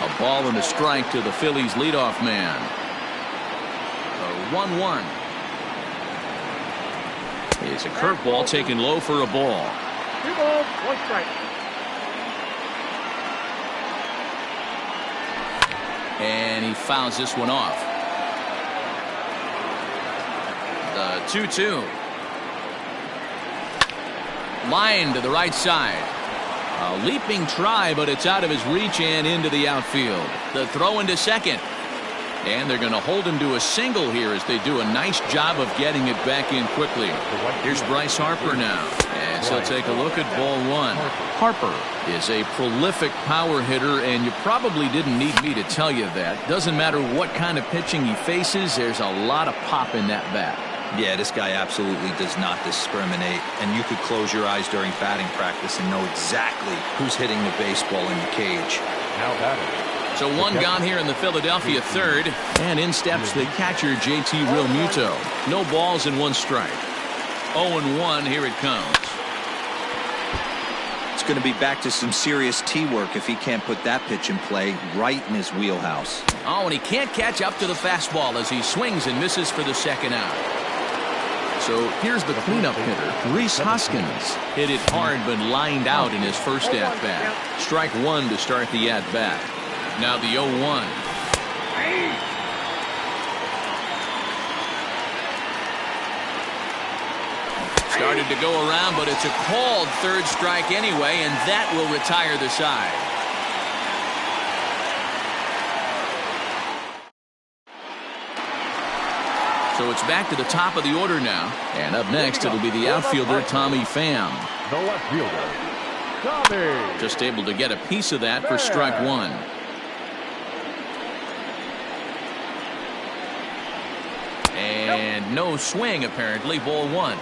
A ball and a strike to the Phillies leadoff man. A 1-1. It's a curveball taken low for a ball. 2 balls, 1 strike. And he fouls this one off. The 2-2. Line to the right side. A leaping try, but it's out of his reach and into the outfield. The throw into second. And they're going to hold him to a single here as they do a nice job of getting it back in quickly. Here's Bryce Harper now. And so take a look at ball 1. Harper is a prolific power hitter, and you probably didn't need me to tell you that. Doesn't matter what kind of pitching he faces, there's a lot of pop in that bat. Yeah, this guy absolutely does not discriminate, and you could close your eyes during batting practice and know exactly who's hitting the baseball in the cage. Now batting. So one gone here in the Philadelphia third, and in steps the catcher, JT Realmuto. No balls and 1 strike. 0-1, here it comes. It's going to be back to some serious tee work if he can't put that pitch in play right in his wheelhouse. Oh, and he can't catch up to the fastball as he swings and misses for the second out. So here's the cleanup hitter, Rhys Hoskins. Hit it hard but lined out in his first at-bat. Strike 1 to start the at-bat. Now the 0-1. Started to go around, but it's a called 3rd strike anyway, and that will retire the side. So it's back to the top of the order now. And up next, it'll be the outfielder, Tommy Pham. The left fielder, Tommy. Just able to get a piece of that for strike 1. And no swing, apparently, ball 1.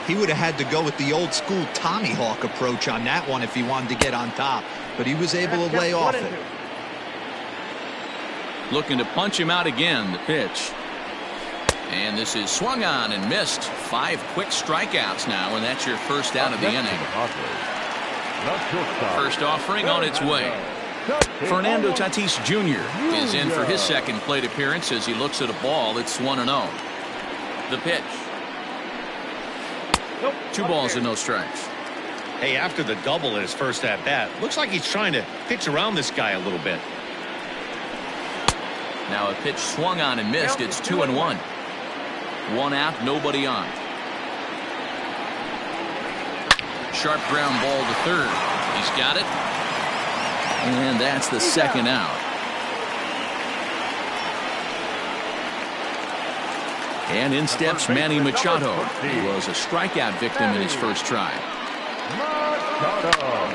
He would have had to go with the old school Tommy Hawk approach on that one if he wanted to get on top, but he was able to lay off it. Looking to punch him out again, the pitch. And this is swung on and missed. 5 quick strikeouts now, and that's your first out of the inning. First offering on its way. Fernando Tatis Jr. is in for his second plate appearance as he looks at a ball. It's 1-0. The pitch. 2 balls and no strikes. Hey, after the double in his first at-bat, looks like he's trying to pitch around this guy a little bit. Now a pitch swung on and missed. It's 2-1. 1 out, nobody on. Sharp ground ball to third. He's got it. And that's the second out. And in steps Manny Machado. He was a strikeout victim in his first try.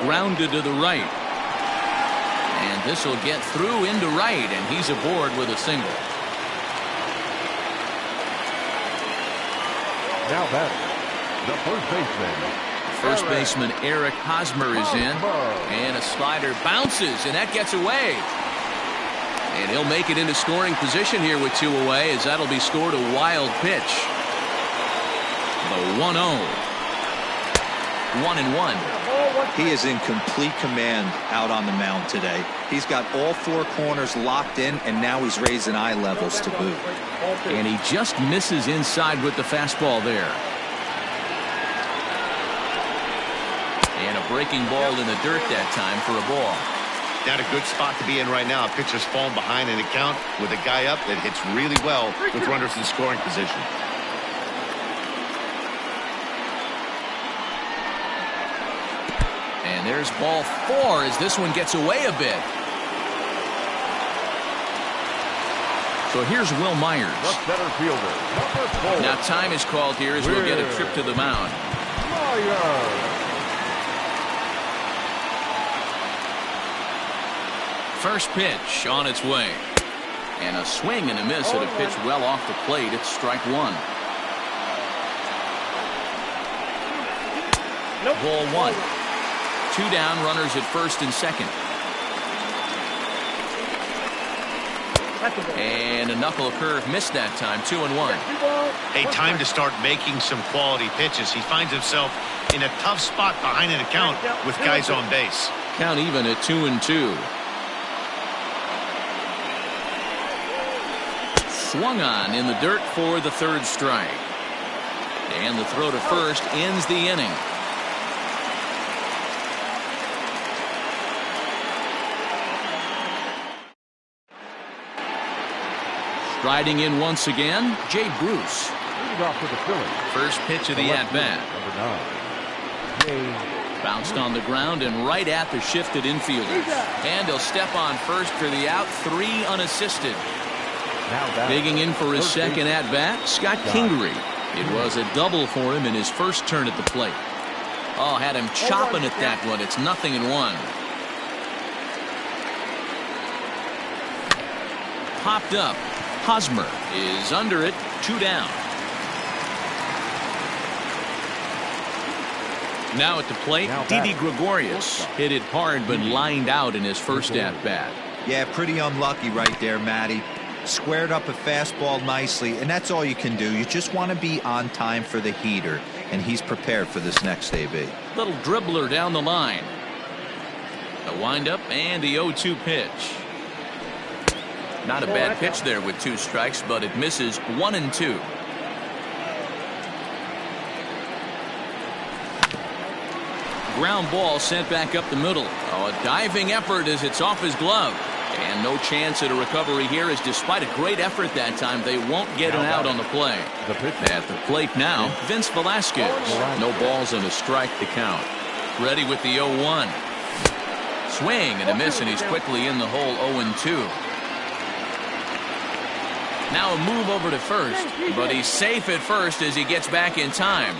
Grounded to the right. And this will get through into right, and he's aboard with a single. Now batting, the first baseman. First baseman Eric Hosmer is in, and a slider bounces, and that gets away. And he'll make it into scoring position here with 2 away, as that'll be scored a wild pitch. The 1-0. 1-1. He is in complete command out on the mound today. He's got all 4 corners locked in, and now he's raising eye levels to boot. And he just misses inside with the fastball there. And a breaking ball in the dirt that time for a ball. Not a good spot to be in right now. Pitcher's falling behind in the count with a guy up that hits really well with runners in scoring position. And there's ball 4 as this one gets away a bit. So here's Will Myers. The center fielder, number 4. Now time is called here as we'll get a trip to the mound. Myers. First pitch on its way. And a swing and a miss at a pitch well off the plate. It's strike 1. Ball 1. 2 down, runners at first and second. And a knuckle curve missed that time. 2-1. Hey, time to start making some quality pitches. He finds himself in a tough spot behind in the count with guys on base. Count even at 2-2. Swung on in the dirt for the 3rd strike. And the throw to first ends the inning. Striding in once again, Jay Bruce. Leading off for the Phillies. First pitch of the at-bat. Number 9, Jay. Bounced on the ground and right at the shifted infielders. And he'll step on first for the out, 3 unassisted. Digging in for his second at-bat, Scott Kingery. It was a double for him in his first turn at the plate. Oh, had him chopping at that one. It's 0-1. Popped up. Hosmer is under it, 2 down. Now at the plate, Didi Gregorius hit it hard but lined out in his first at-bat. Yeah, pretty unlucky right there, Matty. Squared up a fastball nicely, and that's all you can do. You just want to be on time for the heater, and he's prepared for this next AB. Little dribbler down the line. A windup and the 0-2 pitch. Not a bad pitch there with 2 strikes, but it misses 1-2. Ground ball sent back up the middle. Oh, a diving effort as it's off his glove. And no chance at a recovery here, as despite a great effort that time, they won't get an out on the play. At the plate now, Vince Velasquez. No balls and a strike to count. Ready with the 0-1. Swing and a miss, and he's quickly in the hole, 0-2. Now a move over to first, but he's safe at first as he gets back in time.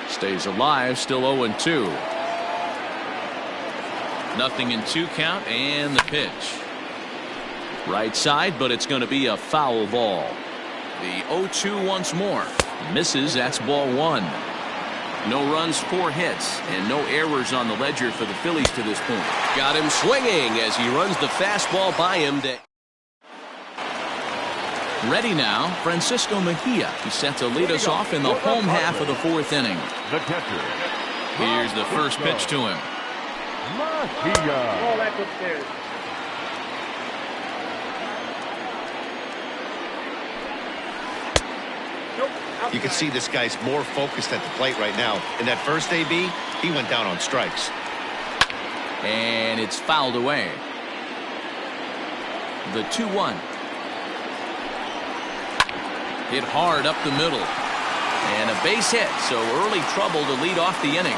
Stays alive, still 0-2. 0-2 count, and the pitch. Right side, but it's going to be a foul ball. The 0-2 once more. Misses, that's ball 1. No runs, 4 hits, and no errors on the ledger for the Phillies to this point. Got him swinging as he runs the fastball by him. Ready now, Francisco Mejia. He's set to lead us off in the home half of the 4th inning. The catcher. Here's the first pitch to him. Oh, that's upstairs. You can see this guy's more focused at the plate right now. In that first AB, he went down on strikes. And it's fouled away. The 2-1. Hit hard up the middle. And a base hit, so early trouble to lead off the inning.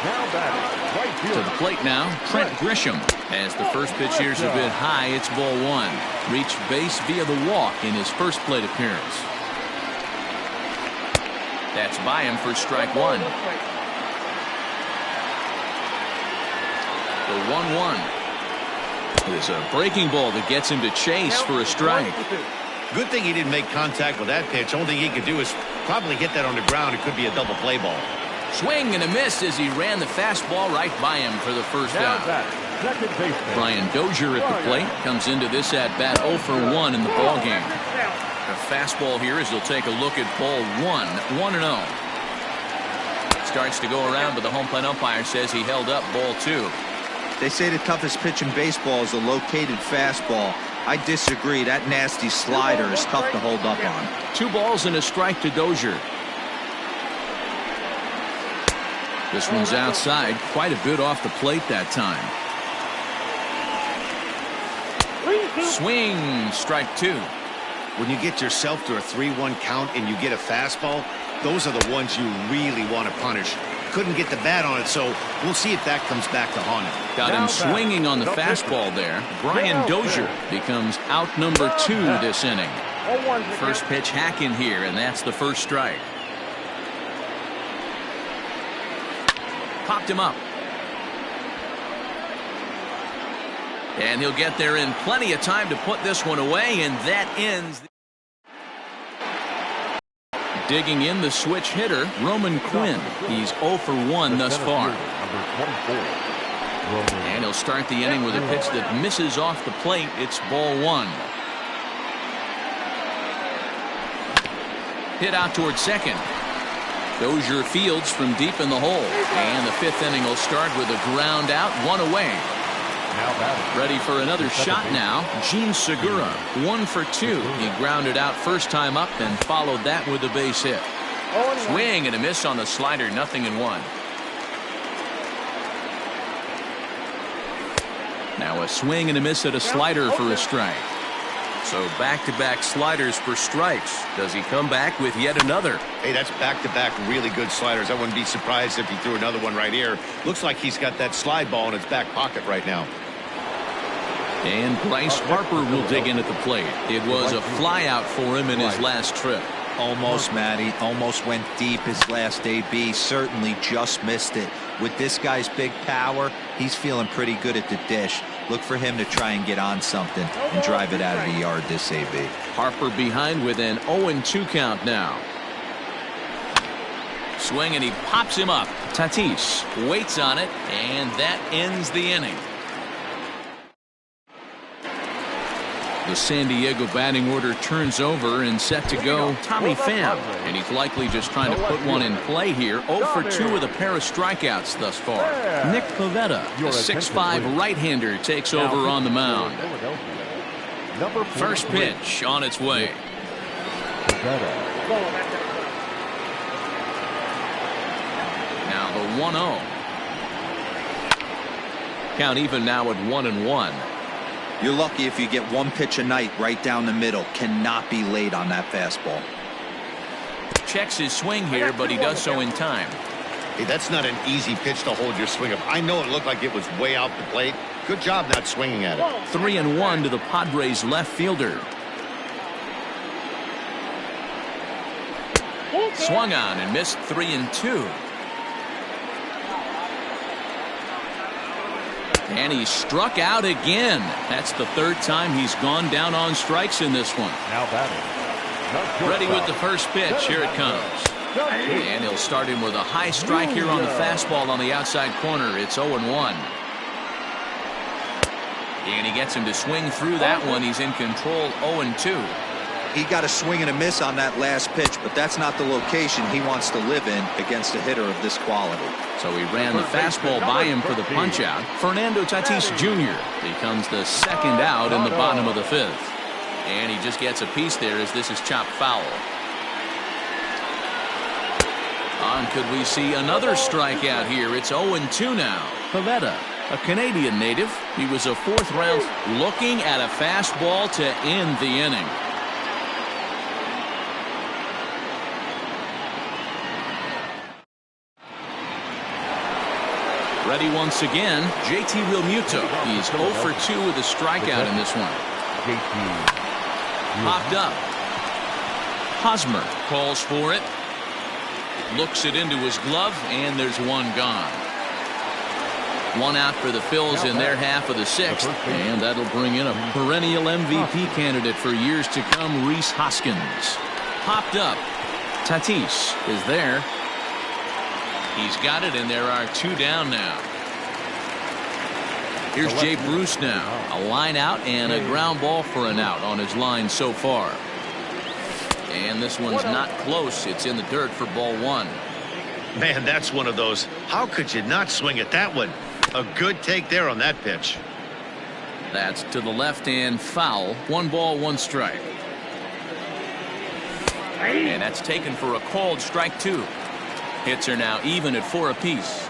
Now batting, right field. To the plate now, Trent Grisham. As the first pitch here's a bit high, it's ball 1. Reached base via the walk in his first plate appearance. That's by him for strike 1. The 1-1. It's a breaking ball that gets him to chase for a strike. Good thing he didn't make contact with that pitch. Only thing he could do is probably hit that on the ground. It could be a double play ball. Swing and a miss as he ran the fastball right by him for the first out. Brian Dozier at the plate comes into this at-bat 0 for 1 in the ballgame. A fastball here as he'll take a look at ball 1, 1-0. Starts to go around, but the home plate umpire says he held up ball 2. They say the toughest pitch in baseball is a located fastball. I disagree. That nasty slider is tough to hold up on. 2 balls and a strike to Dozier. This one's outside, quite a bit off the plate that time. Swing, strike 2. When you get yourself to a 3-1 count and you get a fastball, those are the ones you really want to punish. Couldn't get the bat on it, so we'll see if that comes back to haunt him. Got him swinging on the fastball there. Brian Dozier becomes out number 2 this inning. First pitch hack in here, and that's the first strike. Popped him up. And he'll get there in plenty of time to put this one away, and that ends. Digging in the switch hitter, Roman Quinn. He's 0 for 1 thus far. And he'll start the inning with a pitch that misses off the plate. It's ball 1. Hit out towards second. Dozier fields from deep in the hole. And the 5th inning will start with a ground out, 1 away. Ready for another shot now. Gene Segura, 1 for 2. He grounded out first time up, then followed that with a base hit. Swing and a miss on the slider, 0-1. Now a swing and a miss at a slider for a strike. So back-to-back sliders for strikes. Does he come back with yet another? Hey, that's back-to-back really good sliders. I wouldn't be surprised if he threw another one right here. Looks like he's got that slide ball in his back pocket right now. And Bryce Harper will dig in at the plate. It was a fly out for him in his last trip. Almost, Matty. Almost went deep his last AB. Certainly just missed it. With this guy's big power, he's feeling pretty good at the dish. Look for him to try and get on something and drive it out of the yard this AB. Harper behind with an 0-2 count now. Swing and he pops him up. Tatis waits on it, and that ends the inning. The San Diego batting order turns over and set to go Tommy Pham. And he's likely just trying to put one in play here. 0 for 2 with a pair of strikeouts thus far. Nick Pivetta, the 6'5 right-hander, takes over on the mound. First pitch on its way. Now the 1-0. Count even now at 1-1. You're lucky if you get one pitch a night right down the middle. Cannot be late on that fastball. Checks his swing here, but he does so in time. Hey, that's not an easy pitch to hold your swing up. I know it looked like it was way out the plate. Good job not swinging at it. 3-1 to the Padres left fielder. Swung on and missed 3-2. And he struck out again. That's the 3rd time he's gone down on strikes in this one. Now batting. Ready with the first pitch. Here it comes. And he'll start him with a high strike here on the fastball on the outside corner. It's 0-1. And he gets him to swing through that one. He's in control, 0-2. He got a swing and a miss on that last pitch, but that's not the location he wants to live in against a hitter of this quality. So he ran the fastball by him for the punch-out. Fernando Tatis Jr. becomes the 2nd out in the bottom of the 5th. And he just gets a piece there as this is chopped foul. On could we see another strikeout here? It's 0-2 now. Pivetta, a Canadian native. He was a 4th round looking at a fastball to end the inning. Ready once again, JT Realmuto. He's 0 for 2 with a strikeout in this one. Popped up. Hosmer calls for it. Looks it into his glove, and there's one gone. 1 out for the Phils in their half of the 6th, and that'll bring in a perennial MVP candidate for years to come, Rhys Hoskins. Popped up. Tatis is there. He's got it, and there are 2 down now. Here's Jay Bruce now. A line out and a ground ball for an out on his line so far. And this one's not close. It's in the dirt for ball 1. Man, that's one of those. How could you not swing at that one? A good take there on that pitch. That's to the left and foul. 1 ball, 1 strike. And that's taken for a called strike 2. Hits are now even at 4 apiece.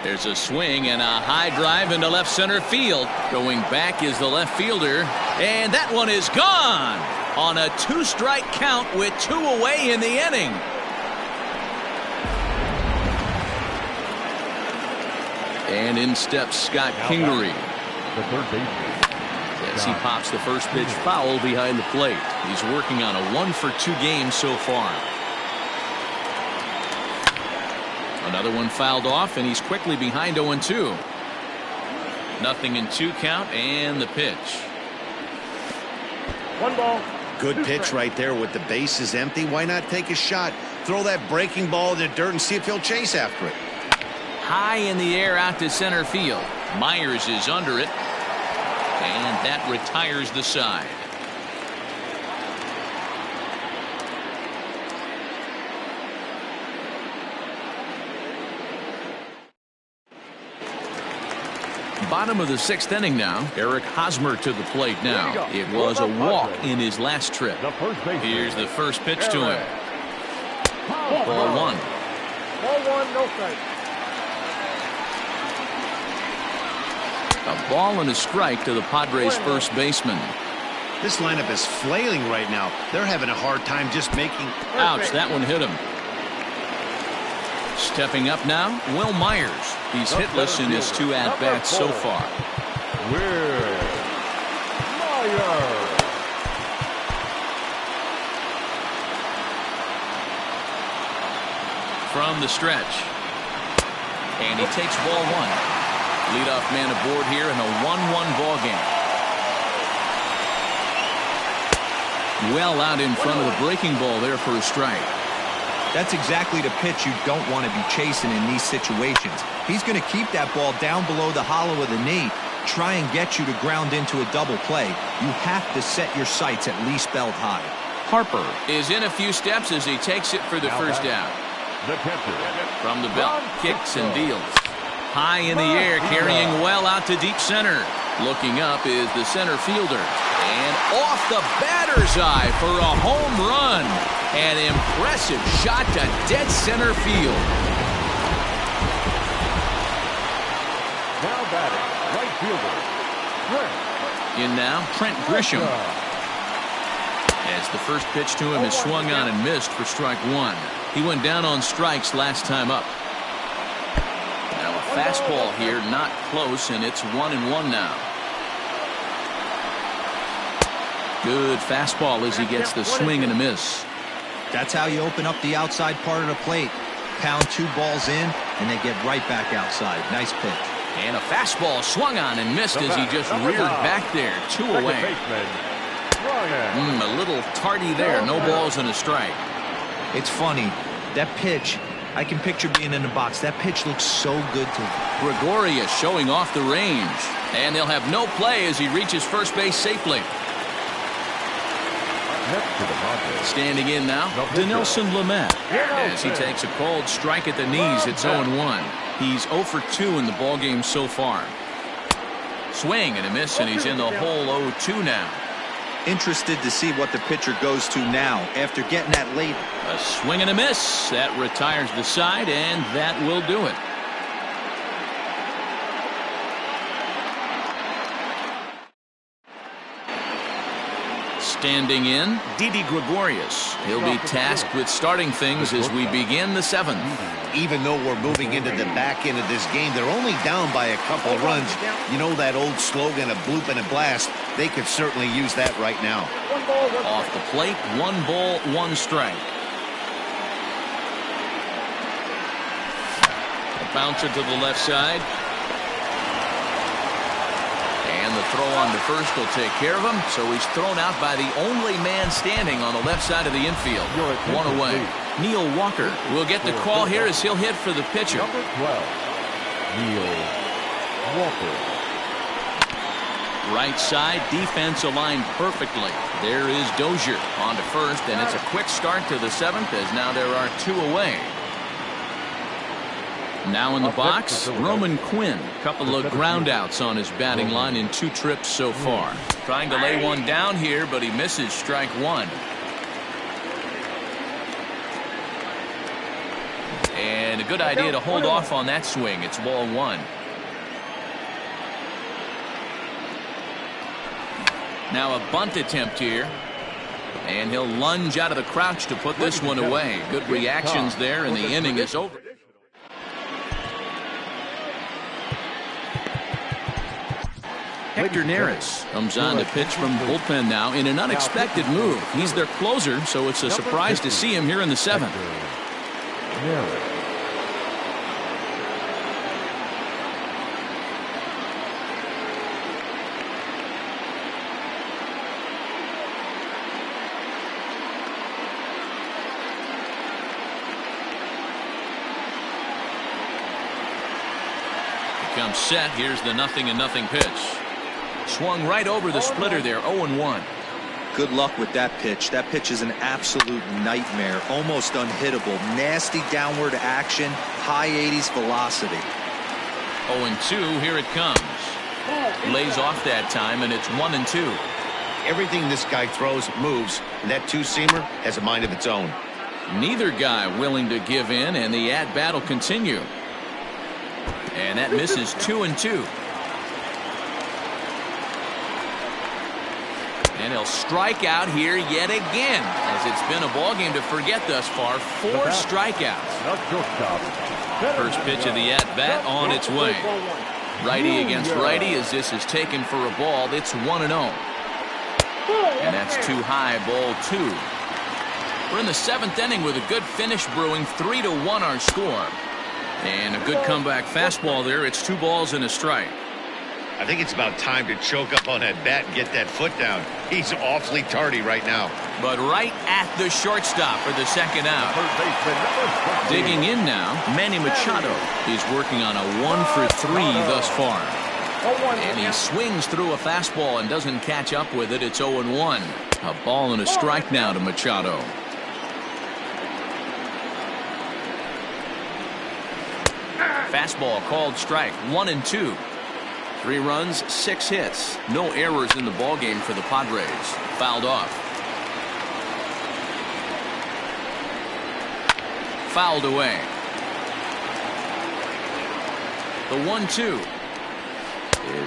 There's a swing and a high drive into left center field. Going back is the left fielder. And that one is gone on a 2-strike count with 2 away in the inning. And in steps Scott Kingery. The 3rd baseman. As he pops the first pitch foul behind the plate. He's working on a 1 for 2 game so far. Another one fouled off, and he's quickly behind 0-2. 0-2 count, and the pitch. 1 ball. Good pitch right there with the bases empty. Why not take a shot? Throw that breaking ball in the dirt and see if he'll chase after it. High in the air out to center field. Myers is under it. And that retires the side. Bottom of the 6th inning now. Eric Hosmer to the plate now. It was a walk in his last trip. Here's the first pitch to him. Ball 1. Ball 1, no strike. A ball and a strike to the Padres' first baseman. This lineup is flailing right now. They're having a hard time just making... Ouch, that one hit him. Stepping up now, Will Myers. He's hitless in his 2 at-bats so far. Will Myers. From the stretch. And he takes ball 1. Leadoff man aboard here in a 1-1 ball game. Well out in front of the breaking ball there for a strike. That's exactly the pitch you don't want to be chasing in these situations. He's going to keep that ball down below the hollow of the knee, try and get you to ground into a double play. You have to set your sights at least belt high. Harper is in a few steps as he takes it for the first down. The catcher. From the belt, kicks and deals. High in the air, carrying well out to deep center. Looking up is the center fielder. And off the batter's eye for a home run. An impressive shot to dead center field. Now batting, right fielder, Trent. In now, Trent Grisham. As the first pitch to him is swung on and missed for strike 1. He went down on strikes last time up. Now a fastball here, not close, and it's 1-1 now. Good fastball as he gets the swing and a miss. That's how you open up the outside part of the plate. Pound 2 balls in, and they get right back outside. Nice pitch. And a fastball swung on and missed as he just reared back there. 2 away. A little tardy there. No balls and a strike. It's funny. That pitch, I can picture being in the box. That pitch looks so good to him. Gregorius showing off the range. And they'll have no play as he reaches first base safely. Standing in now, Dinelson Lamet. As he takes a cold strike at the knees, it's 0-1. He's 0 for 2 in the ballgame so far. Swing and a miss, and he's in the hole 0-2 now. Interested to see what the pitcher goes to now after getting that late. A swing and a miss. That retires the side, and that will do it. Standing in, Didi Gregorius. He'll be tasked with starting things as we begin the 7th. Even though we're moving into the back end of this game, they're only down by a couple of runs. You know that old slogan, a bloop and a blast? They could certainly use that right now. Off the plate, 1 ball, 1 strike. A bouncer to the left side. And the throw on to first will take care of him. So he's thrown out by the only man standing on the left side of the infield. 1 away. Neil Walker will get the call here as he'll hit for the pitcher. Number 12, Neil Walker. Right side, defense aligned perfectly. There is Dozier on to first, and it's a quick start to the 7th as now there are 2 away. Now in the box, Roman Quinn. Couple of groundouts on his batting line in 2 trips so far. Trying to lay one down here, but he misses strike 1. And a good idea to hold off on that swing. It's ball 1. Now a bunt attempt here. And he'll lunge out of the crouch to put this one away. Good reactions there, and the inning is over. Hector Neris comes on to pitch from the bullpen now in an unexpected move. He's their closer, so it's a surprise to see him here in the 7th. Comes set. Here's the 0-0 pitch. Swung right over the splitter there. 0-1. Good luck with that pitch. That pitch is an absolute nightmare. Almost unhittable. Nasty downward action. High 80s velocity. 0-2. Here it comes. Lays off that time, and it's 1-2. Everything this guy throws moves, and that two-seamer has a mind of its own. Neither guy willing to give in, and the at-bat will continue. And that misses 2-2. And he'll strike out here yet again, as it's been a ball game to forget thus far. 4 strikeouts. First pitch of the at-bat on its way. Righty against righty, as this is taken for a ball. It's 1-0. And that's too high, ball 2. We're in the 7th inning with a good finish brewing. 3-1 our score. And a good comeback fastball there. It's 2 balls and a strike. I think it's about time to choke up on that bat and get that foot down. He's awfully tardy right now. But right at the shortstop for the second out. Digging in now, Manny Machado. He's working on a 1-for-3 thus far. And he swings through a fastball and doesn't catch up with it. It's 0-1. A ball and a strike now to Machado. Fastball called strike. 1-2. 3 runs, 6 hits. No errors in the ballgame for the Padres. Fouled off. Fouled away. The 1-2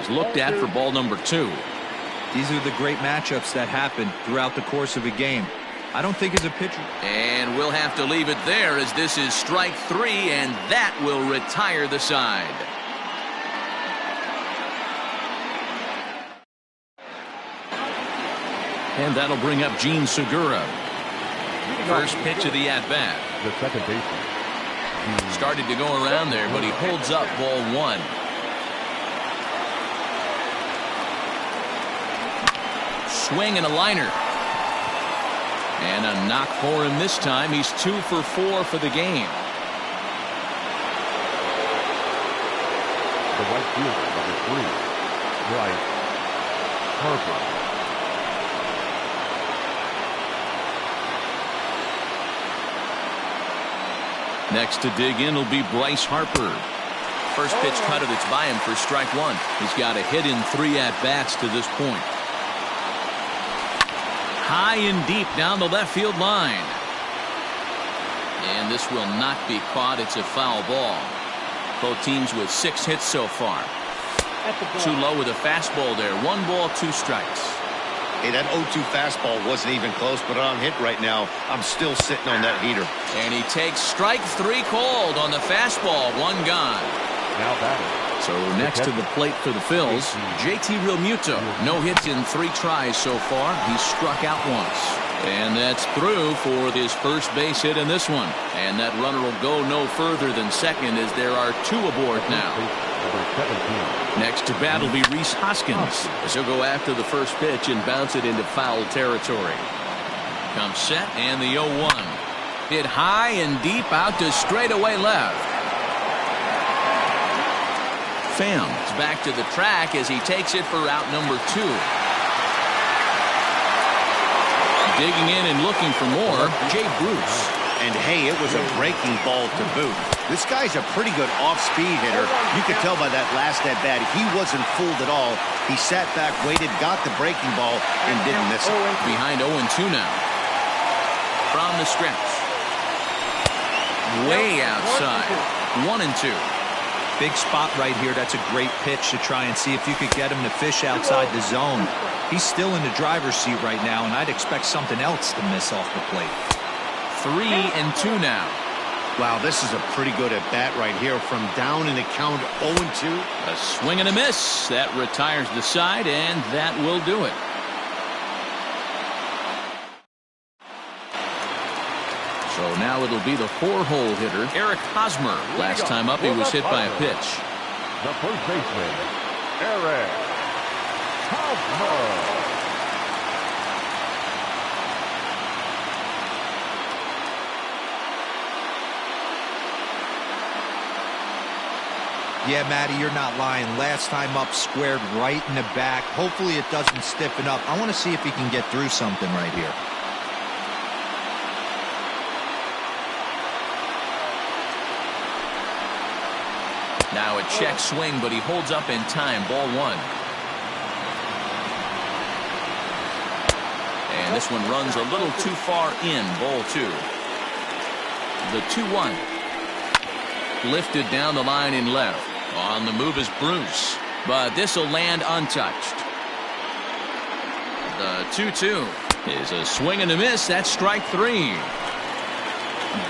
is looked at for ball number 2. These are the great matchups that happen throughout the course of a game. I don't think as a pitcher. And we'll have to leave it there, as this is strike 3, and that will retire the side. And that'll bring up Gene Segura. First pitch of the at-bat. The second baseman. Started to go around there, but he holds up ball 1. Swing and a liner. And a knock for him this time. He's 2 for 4 for the game. The right fielder, number 3, Bryce Harper. Next to dig in will be Bryce Harper. First pitch cutter that's by him for strike 1. He's got a hit in 3 at-bats to this point. High and deep down the left field line. And this will not be caught. It's a foul ball. Both teams with 6 hits so far. Too low with a fastball there. 1 ball, 2 strikes. Hey, that 0-2 fastball wasn't even close, but on hit right now, I'm still sitting on that heater. And he takes strike 3 called on the fastball. 1 gone. Now batting. So next to the plate for the Phils, JT Realmuto. No hits in 3 tries so far. He's struck out once. And that's through for his first base hit in this one. And that runner will go no further than second, as there are 2 aboard now. Next to bat will be Rhys Hoskins, as he'll go after the first pitch and bounce it into foul territory. Comes set, and the 0-1. Hit high and deep out to straightaway left. Pham is back to the track as he takes it for out number 2. Digging in and looking for more, Jay Bruce. And hey, it was a breaking ball to boot. This guy's a pretty good off-speed hitter. You could tell by that last at-bat he wasn't fooled at all. He sat back, waited, got the breaking ball, and didn't miss it. Behind 0-2 now. From the stretch. Way outside. 1-2. Big spot right here. That's a great pitch to try and see if you could get him to fish outside the zone. He's still in the driver's seat right now, and I'd expect something else to miss off the plate. 3-2 now. Wow, this is a pretty good at-bat right here from down in the count 0-2. A swing and a miss. That retires the side, and that will do it. So now it'll be the 4-hole hitter, Eric Hosmer. Last time up, he was hit by a pitch. The first baseman, Eric Hosmer. Yeah, Matty, you're not lying. Last time up, squared right in the back. Hopefully it doesn't stiffen up. I want to see if he can get through something right here. Now a check swing, but he holds up in time. Ball one. And this one runs a little too far in. Ball two. The 2-1. Lifted down the line in left. On the move is Bruce, but this will land untouched. The 2-2 is a swing and a miss. That's strike three.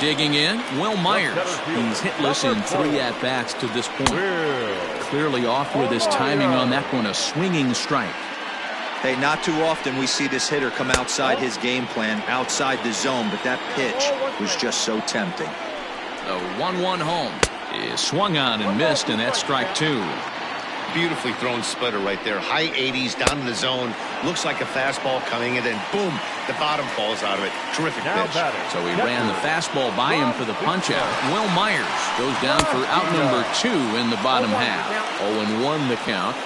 Digging in, Will Myers. He's hitless in 3 at-bats to this point. Clearly off with his timing on that one, a swinging strike. Hey, not too often we see this hitter come outside his game plan, outside the zone, but that pitch was just so tempting. The 1-1 home is swung on and missed, and that's strike two. Beautifully thrown splitter right there. High 80s down in the zone. Looks like a fastball coming, and then boom, the bottom falls out of it. Terrific pitch. So he ran the fastball by him for the punch out. Will Myers goes down for out number 2 in the bottom half. 0-1 the count.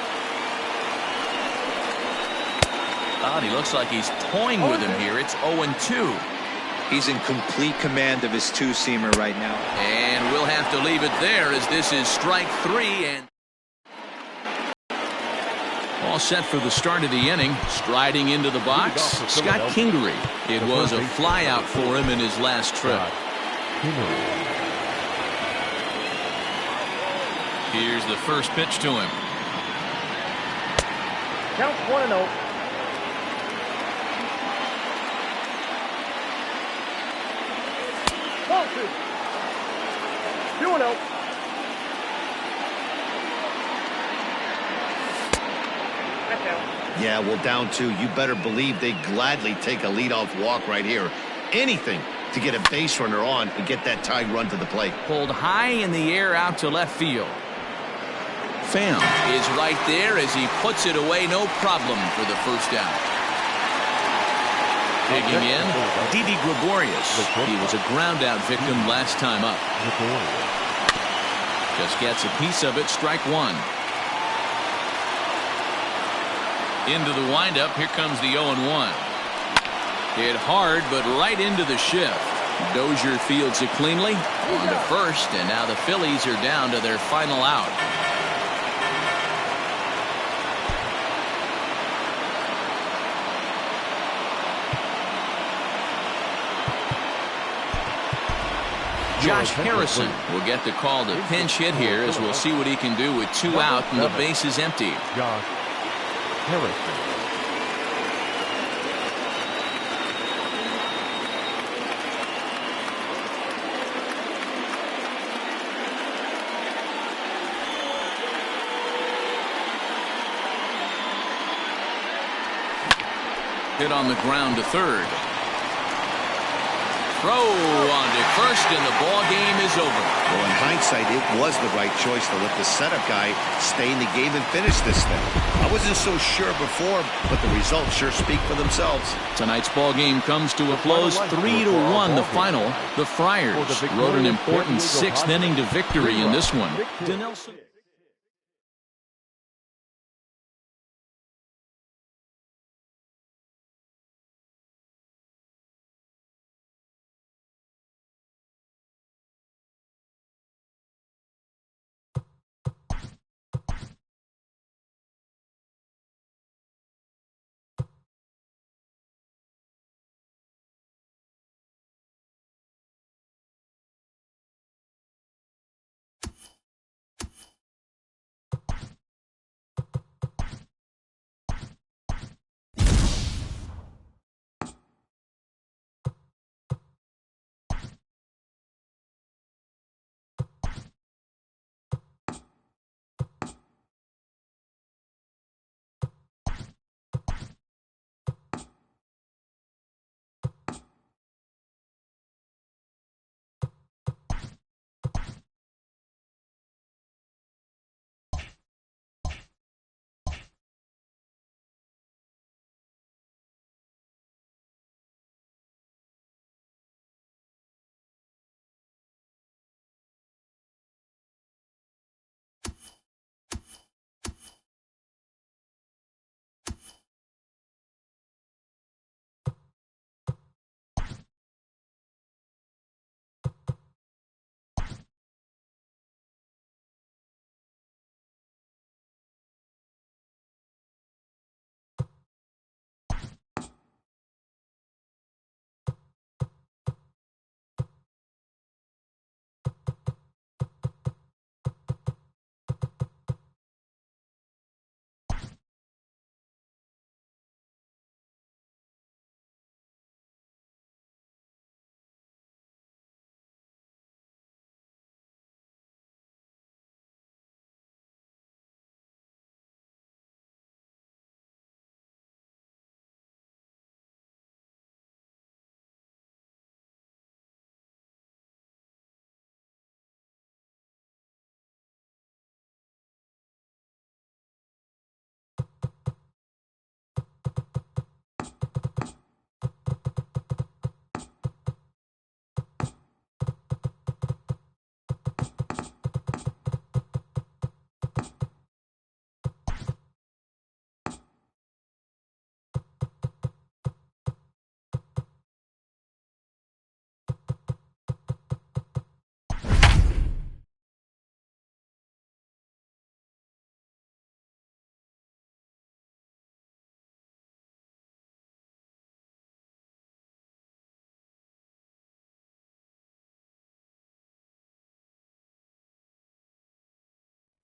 God, he looks like he's toying with him here. It's 0-2. He's in complete command of his two-seamer right now. And we'll have to leave it there as this is strike 3. And all set for the start of the inning. Striding into the box, Scott Kingery. It was a flyout for him in his last trip. Here's the first pitch to him. Count 1-0. Ball 2. 2-0. Yeah, well, down 2. You better believe they gladly take a leadoff walk right here. Anything to get a base runner on and get that tied run to the plate. Pulled high in the air out to left field. Pham is right there as he puts it away. No problem for the first out. Digging in, Didi Gregorius. He was a ground out victim last time up. Just gets a piece of it. Strike one. Into the windup. Here comes the 0-1. Hit hard, but right into the shift. Dozier fields it cleanly. On to first, and now the Phillies are down to their final out. Josh Harrison will get the call to pinch hit here, as we'll see what he can do with 2 out and the base is empty. Josh Harrison. Hit on the ground to third. Throw on to first, and the ball game is over. Well, in hindsight, it was the right choice to let the setup guy stay in the game and finish this thing. I wasn't so sure before, but the results sure speak for themselves. Tonight's ball game comes to a close, 3-1 the final. The Friars rode an important 6th inning to victory in this one. Dinelson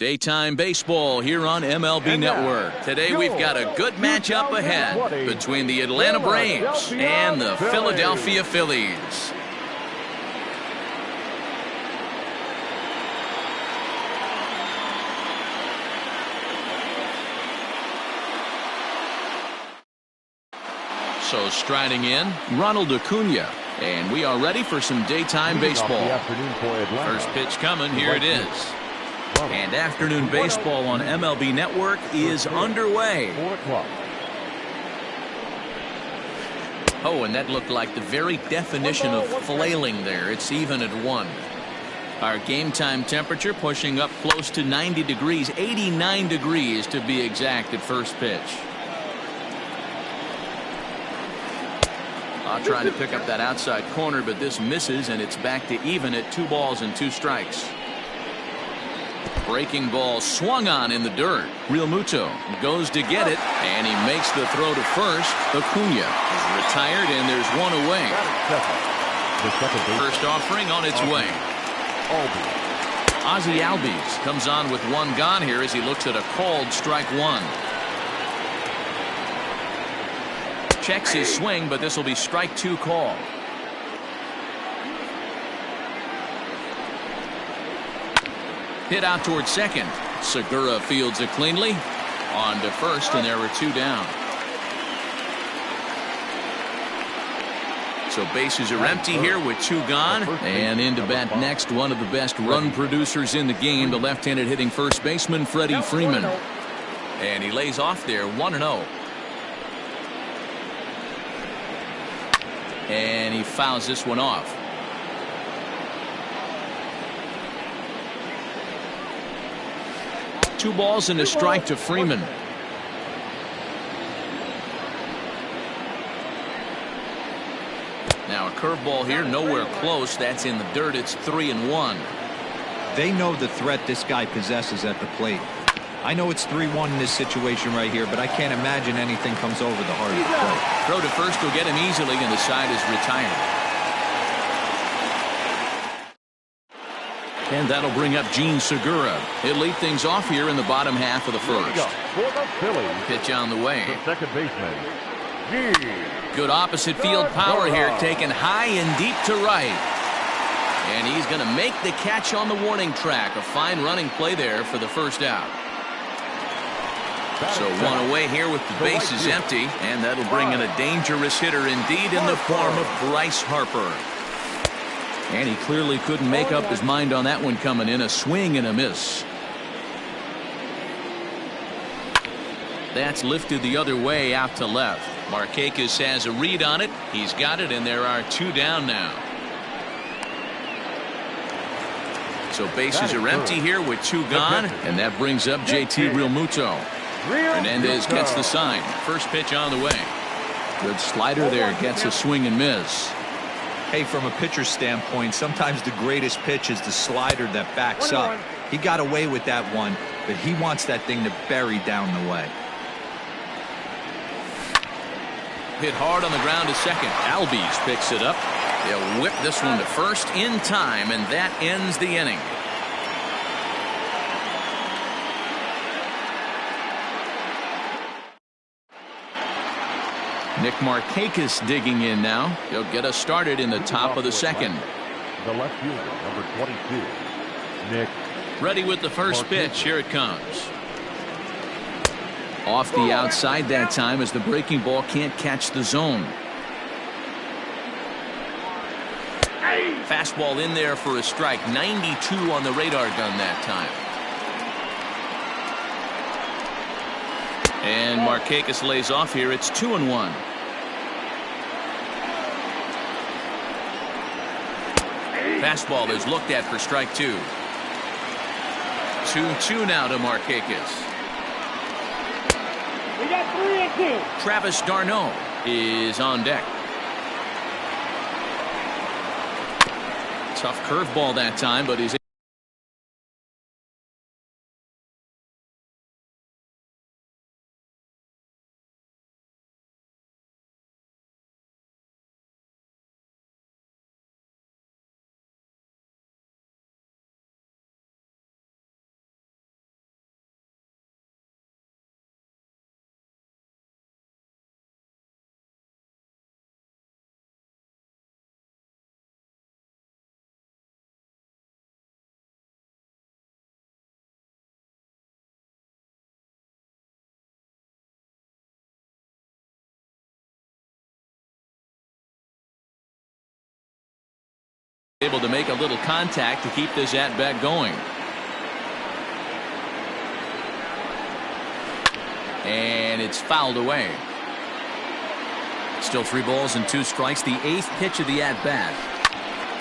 Daytime baseball here on MLB Network. Today we've got a good matchup ahead between the Atlanta Braves and the Philadelphia Phillies. So striding in, Ronald Acuna. And we are ready for some daytime baseball. First pitch coming, here it is. And afternoon baseball on MLB Network is underway. Oh, and that looked like the very definition of flailing there. It's even at 1. Our game time temperature pushing up close to 90 degrees, 89 degrees to be exact at first pitch. Trying to pick up that outside corner, but this misses, and it's back to even at 2 balls and 2 strikes. Breaking ball swung on in the dirt. Realmuto goes to get it, and he makes the throw to first. Acuna is retired, and there's 1 away. First offering on its way. Ozzie Albies comes on with 1 gone here as he looks at a called strike 1. Checks his swing, but this will be strike 2 call. Hit out towards second. Segura fields it cleanly. On to first, and there were 2 down. So bases are empty here with 2 gone. And into bat next, one of the best run producers in the game, the left-handed hitting first baseman, Freddie Freeman. And he lays off there 1-0. And he fouls this one off. Two balls and a strike to Freeman. Now a curveball here, nowhere close. That's in the dirt. It's 3-1. They know the threat this guy possesses at the plate. I know it's 3-1 in this situation right here, but I can't imagine anything comes over the heart of the plate. Throw to first will get him easily, and the side is retired. And that'll bring up Gene Segura. He'll lead things off here in the bottom half of the first. Pitch on the way. Second baseman. Good opposite field power here, taken high and deep to right. And he's going to make the catch on the warning track. A fine running play there for the first out. So 1 away here with the bases empty, and that'll bring in a dangerous hitter indeed in the form of Bryce Harper. And he clearly couldn't make up his mind on that one coming in. A swing and a miss. That's lifted the other way out to left. Markakis has a read on it. He's got it, and there are 2 down now. So bases are empty here with 2 gone, and that brings up JT Realmuto. Hernandez gets the sign. First pitch on the way. Good slider there, gets a swing and miss. Hey, from a pitcher's standpoint, sometimes the greatest pitch is the slider that backs up. He got away with that one, but he wants that thing to bury down the way. Hit hard on the ground to second. Albies picks it up. They'll whip this one to first in time, and that ends the inning. Nick Markakis digging in now. He'll get us started in the top of the second. The left fielder, number 22, Nick. Ready with the first pitch. Here it comes. Off the outside that time as the breaking ball can't catch the zone. Fastball in there for a strike. 92 on the radar gun that time. And Markakis lays off here. It's 2-1. Fastball is looked at for strike 2. 2-2 now to Markakis. We got 3-2. Travis d'Arnaud is on deck. Tough curveball that time, but he's able to make a little contact to keep this at-bat going. And it's fouled away. Still 3 balls and 2 strikes. The 8th pitch of the at-bat.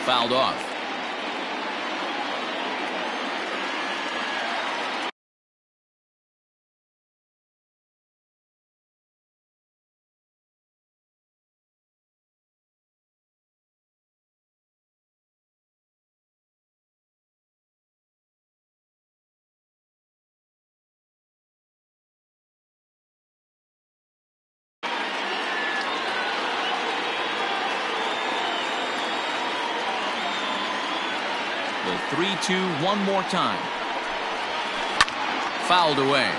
Fouled off. The 3-2 one more time. Fouled away.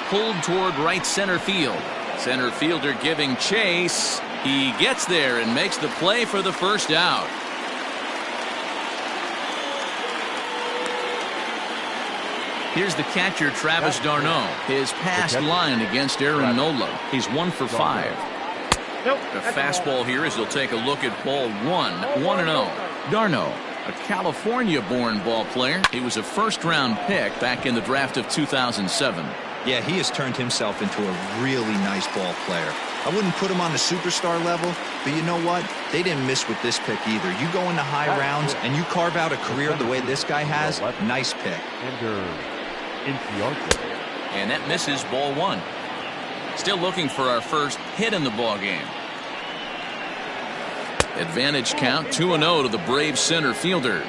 Pulled toward right center field. Center fielder giving chase. He gets there and makes the play for the first out. Here's the catcher, Travis d'Arnaud. His past line against Aaron Nola. He's 1 for 5. The fastball here as he'll take a look at ball 1-0. d'Arnaud, a California-born ball player. He was a first-round pick back in the draft of 2007. Yeah, he has turned himself into a really nice ball player. I wouldn't put him on the superstar level, but you know what? They didn't miss with this pick either. You go into high rounds and you carve out a career the way this guy has, nice pick. And that misses ball 1. Still looking for our first hit in the ball game. Advantage count 2-0 to the Braves center fielder.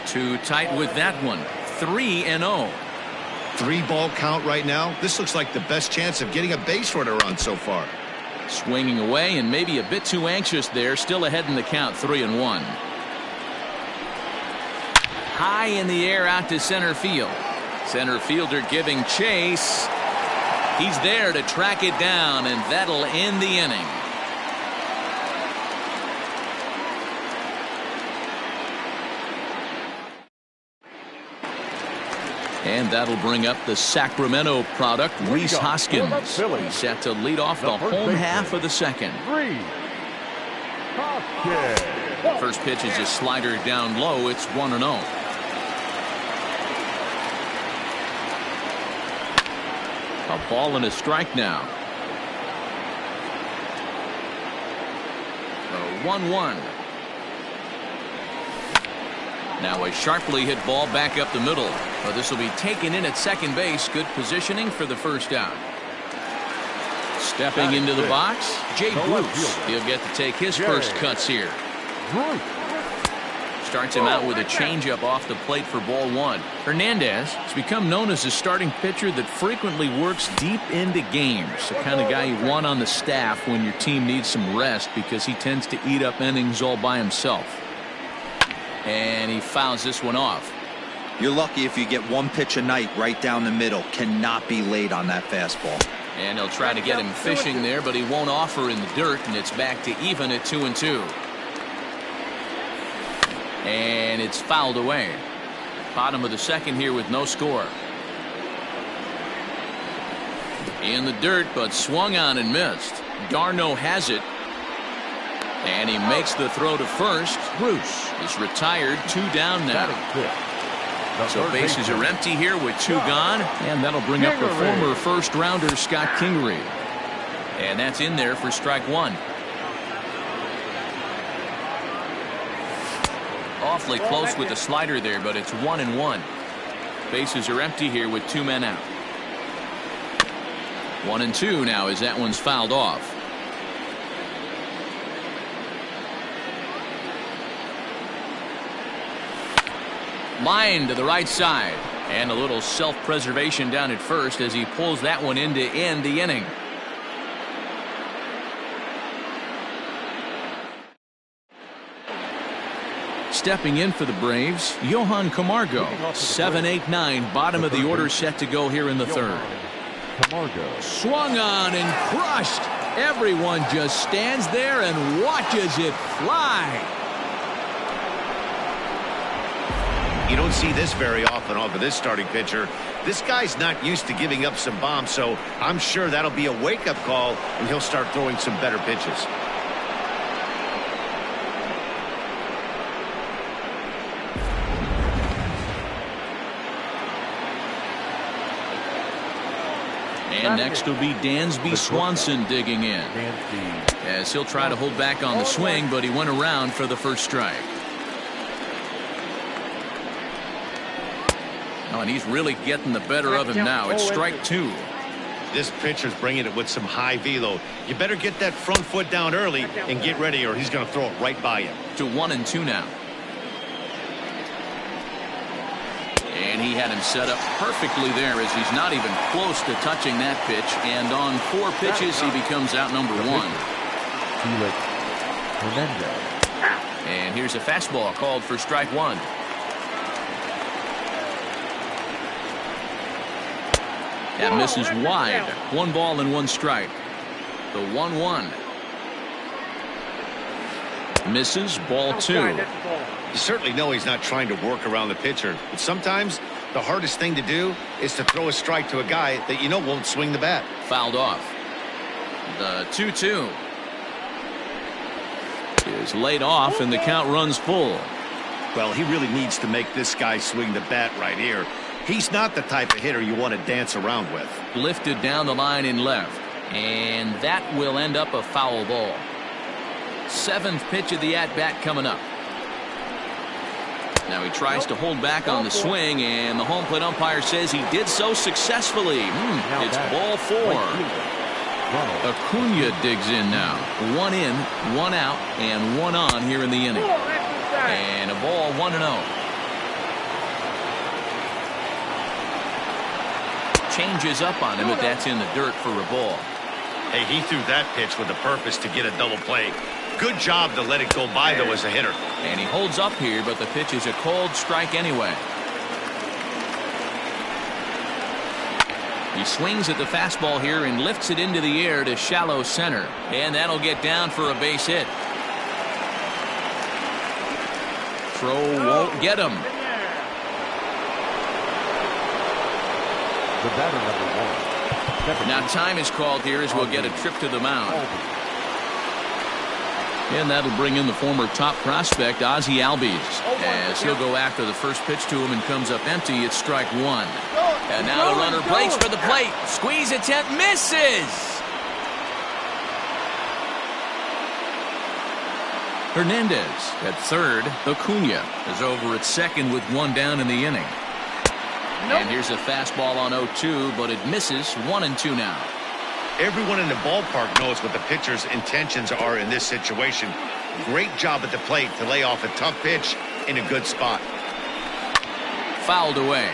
Too tight with that one. 3-0. 3-ball count right now. This looks like the best chance of getting a base runner on so far. Swinging away and maybe a bit too anxious there. Still ahead in the count. 3-1. High in the air out to center field. Center fielder giving chase. He's there to track it down, and that'll end the inning. And that'll bring up the Sacramento product, Rhys Hoskins. He's set to lead off the home half of the second. First pitch is a slider down low. It's 1-0. A ball and a strike now. 1-1. Now a sharply hit ball back up the middle. But this will be taken in at second base. Good positioning for the first out. Stepping into the box, Jay Bruce. He'll get to take his first cuts here. Starts him out with a changeup off the plate for ball 1. Hernandez has become known as a starting pitcher that frequently works deep into games. The kind of guy you want on the staff when your team needs some rest because he tends to eat up innings all by himself. And he fouls this one off. You're lucky if you get one pitch a night right down the middle. Cannot be late on that fastball. And he'll try to get him fishing there, but he won't offer in the dirt, and it's back to even at 2-2. And it's fouled away. Bottom of the second here with no score. In the dirt, but swung on and missed. d'Arnaud has it. And he makes the throw to first. Bruce is retired. 2 down now. So bases are empty here with 2 gone. And that'll bring up the former first rounder Scott Kingery. And that's in there for strike 1. Awfully close with the slider there, but it's 1-1. Bases are empty here with 2 men out. 1-2 now as that one's fouled off. Line to the right side. And a little self-preservation down at first as he pulls that one in to end the inning. Stepping in for the Braves, Johan Camargo. 7-8-9, bottom of the order set to go here in the third. Swung on and crushed. Everyone just stands there and watches it fly. You don't see this very often off of this starting pitcher. This guy's not used to giving up some bombs, so I'm sure that'll be a wake-up call, and he'll start throwing some better pitches. And next will be Dansby Swanson digging in, as he'll try to hold back on the swing, but he went around for the first strike. Oh, and he's really getting the better of him now. It's strike two. This pitcher's bringing it with some high velo. You better get that front foot down early and get ready, or he's going to throw it right by you. To 1-2 now. And he had him set up perfectly there, as he's not even close to touching that pitch. And on 4 pitches, he becomes out number 1. And here's a fastball called for strike 1. That misses wide. 1 ball and 1 strike. The 1-1. Misses, ball 2. You certainly know he's not trying to work around the pitcher, but sometimes the hardest thing to do is to throw a strike to a guy that you know won't swing the bat. Fouled off. The 2-2 is laid off, and the count runs full. Well, he really needs to make this guy swing the bat right here. He's not the type of hitter you want to dance around with. Lifted down the line in left, and that will end up a foul ball. 7th pitch of the at-bat coming up. Now he tries to hold back on the swing, and the home plate umpire says he did so successful. It's ball 4. Acuna digs in now. 1 in, 1 out, and 1 on here in the inning. And a ball 1-0. Changes up on him, but that's in the dirt for a ball. Hey, he threw that pitch with the purpose to get a double play. Good job to let it go by, though, as a hitter. And he holds up here, but the pitch is a cold strike anyway. He swings at the fastball here and lifts it into the air to shallow center. And that'll get down for a base hit. Throw won't get him. The batter, number 1. Now time is called here as we'll get a trip to the mound. And that'll bring in the former top prospect, Ozzie Albies, as he'll go after the first pitch to him and comes up empty. It's strike 1. And now the runner breaks for the plate. Squeeze attempt, misses. Hernandez at third. Acuna is over at second with 1 down in the inning. And here's a fastball on 0-2, but it misses. 1-2 now. Everyone in the ballpark knows what the pitcher's intentions are in this situation. Great job at the plate to lay off a tough pitch in a good spot. Fouled away.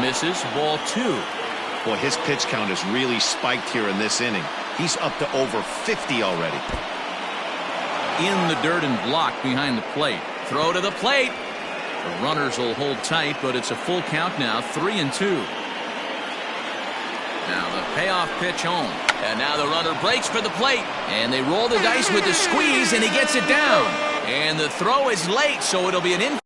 Misses, ball 2. Boy, his pitch count has really spiked here in this inning. He's up to over 50 already. In the dirt and blocked behind the plate. Throw to the plate. The runners will hold tight, but it's a full count now. 3-2. Now the payoff pitch home. And now the runner breaks for the plate. And they roll the dice with the squeeze, and he gets it down. And the throw is late, so it'll be an in.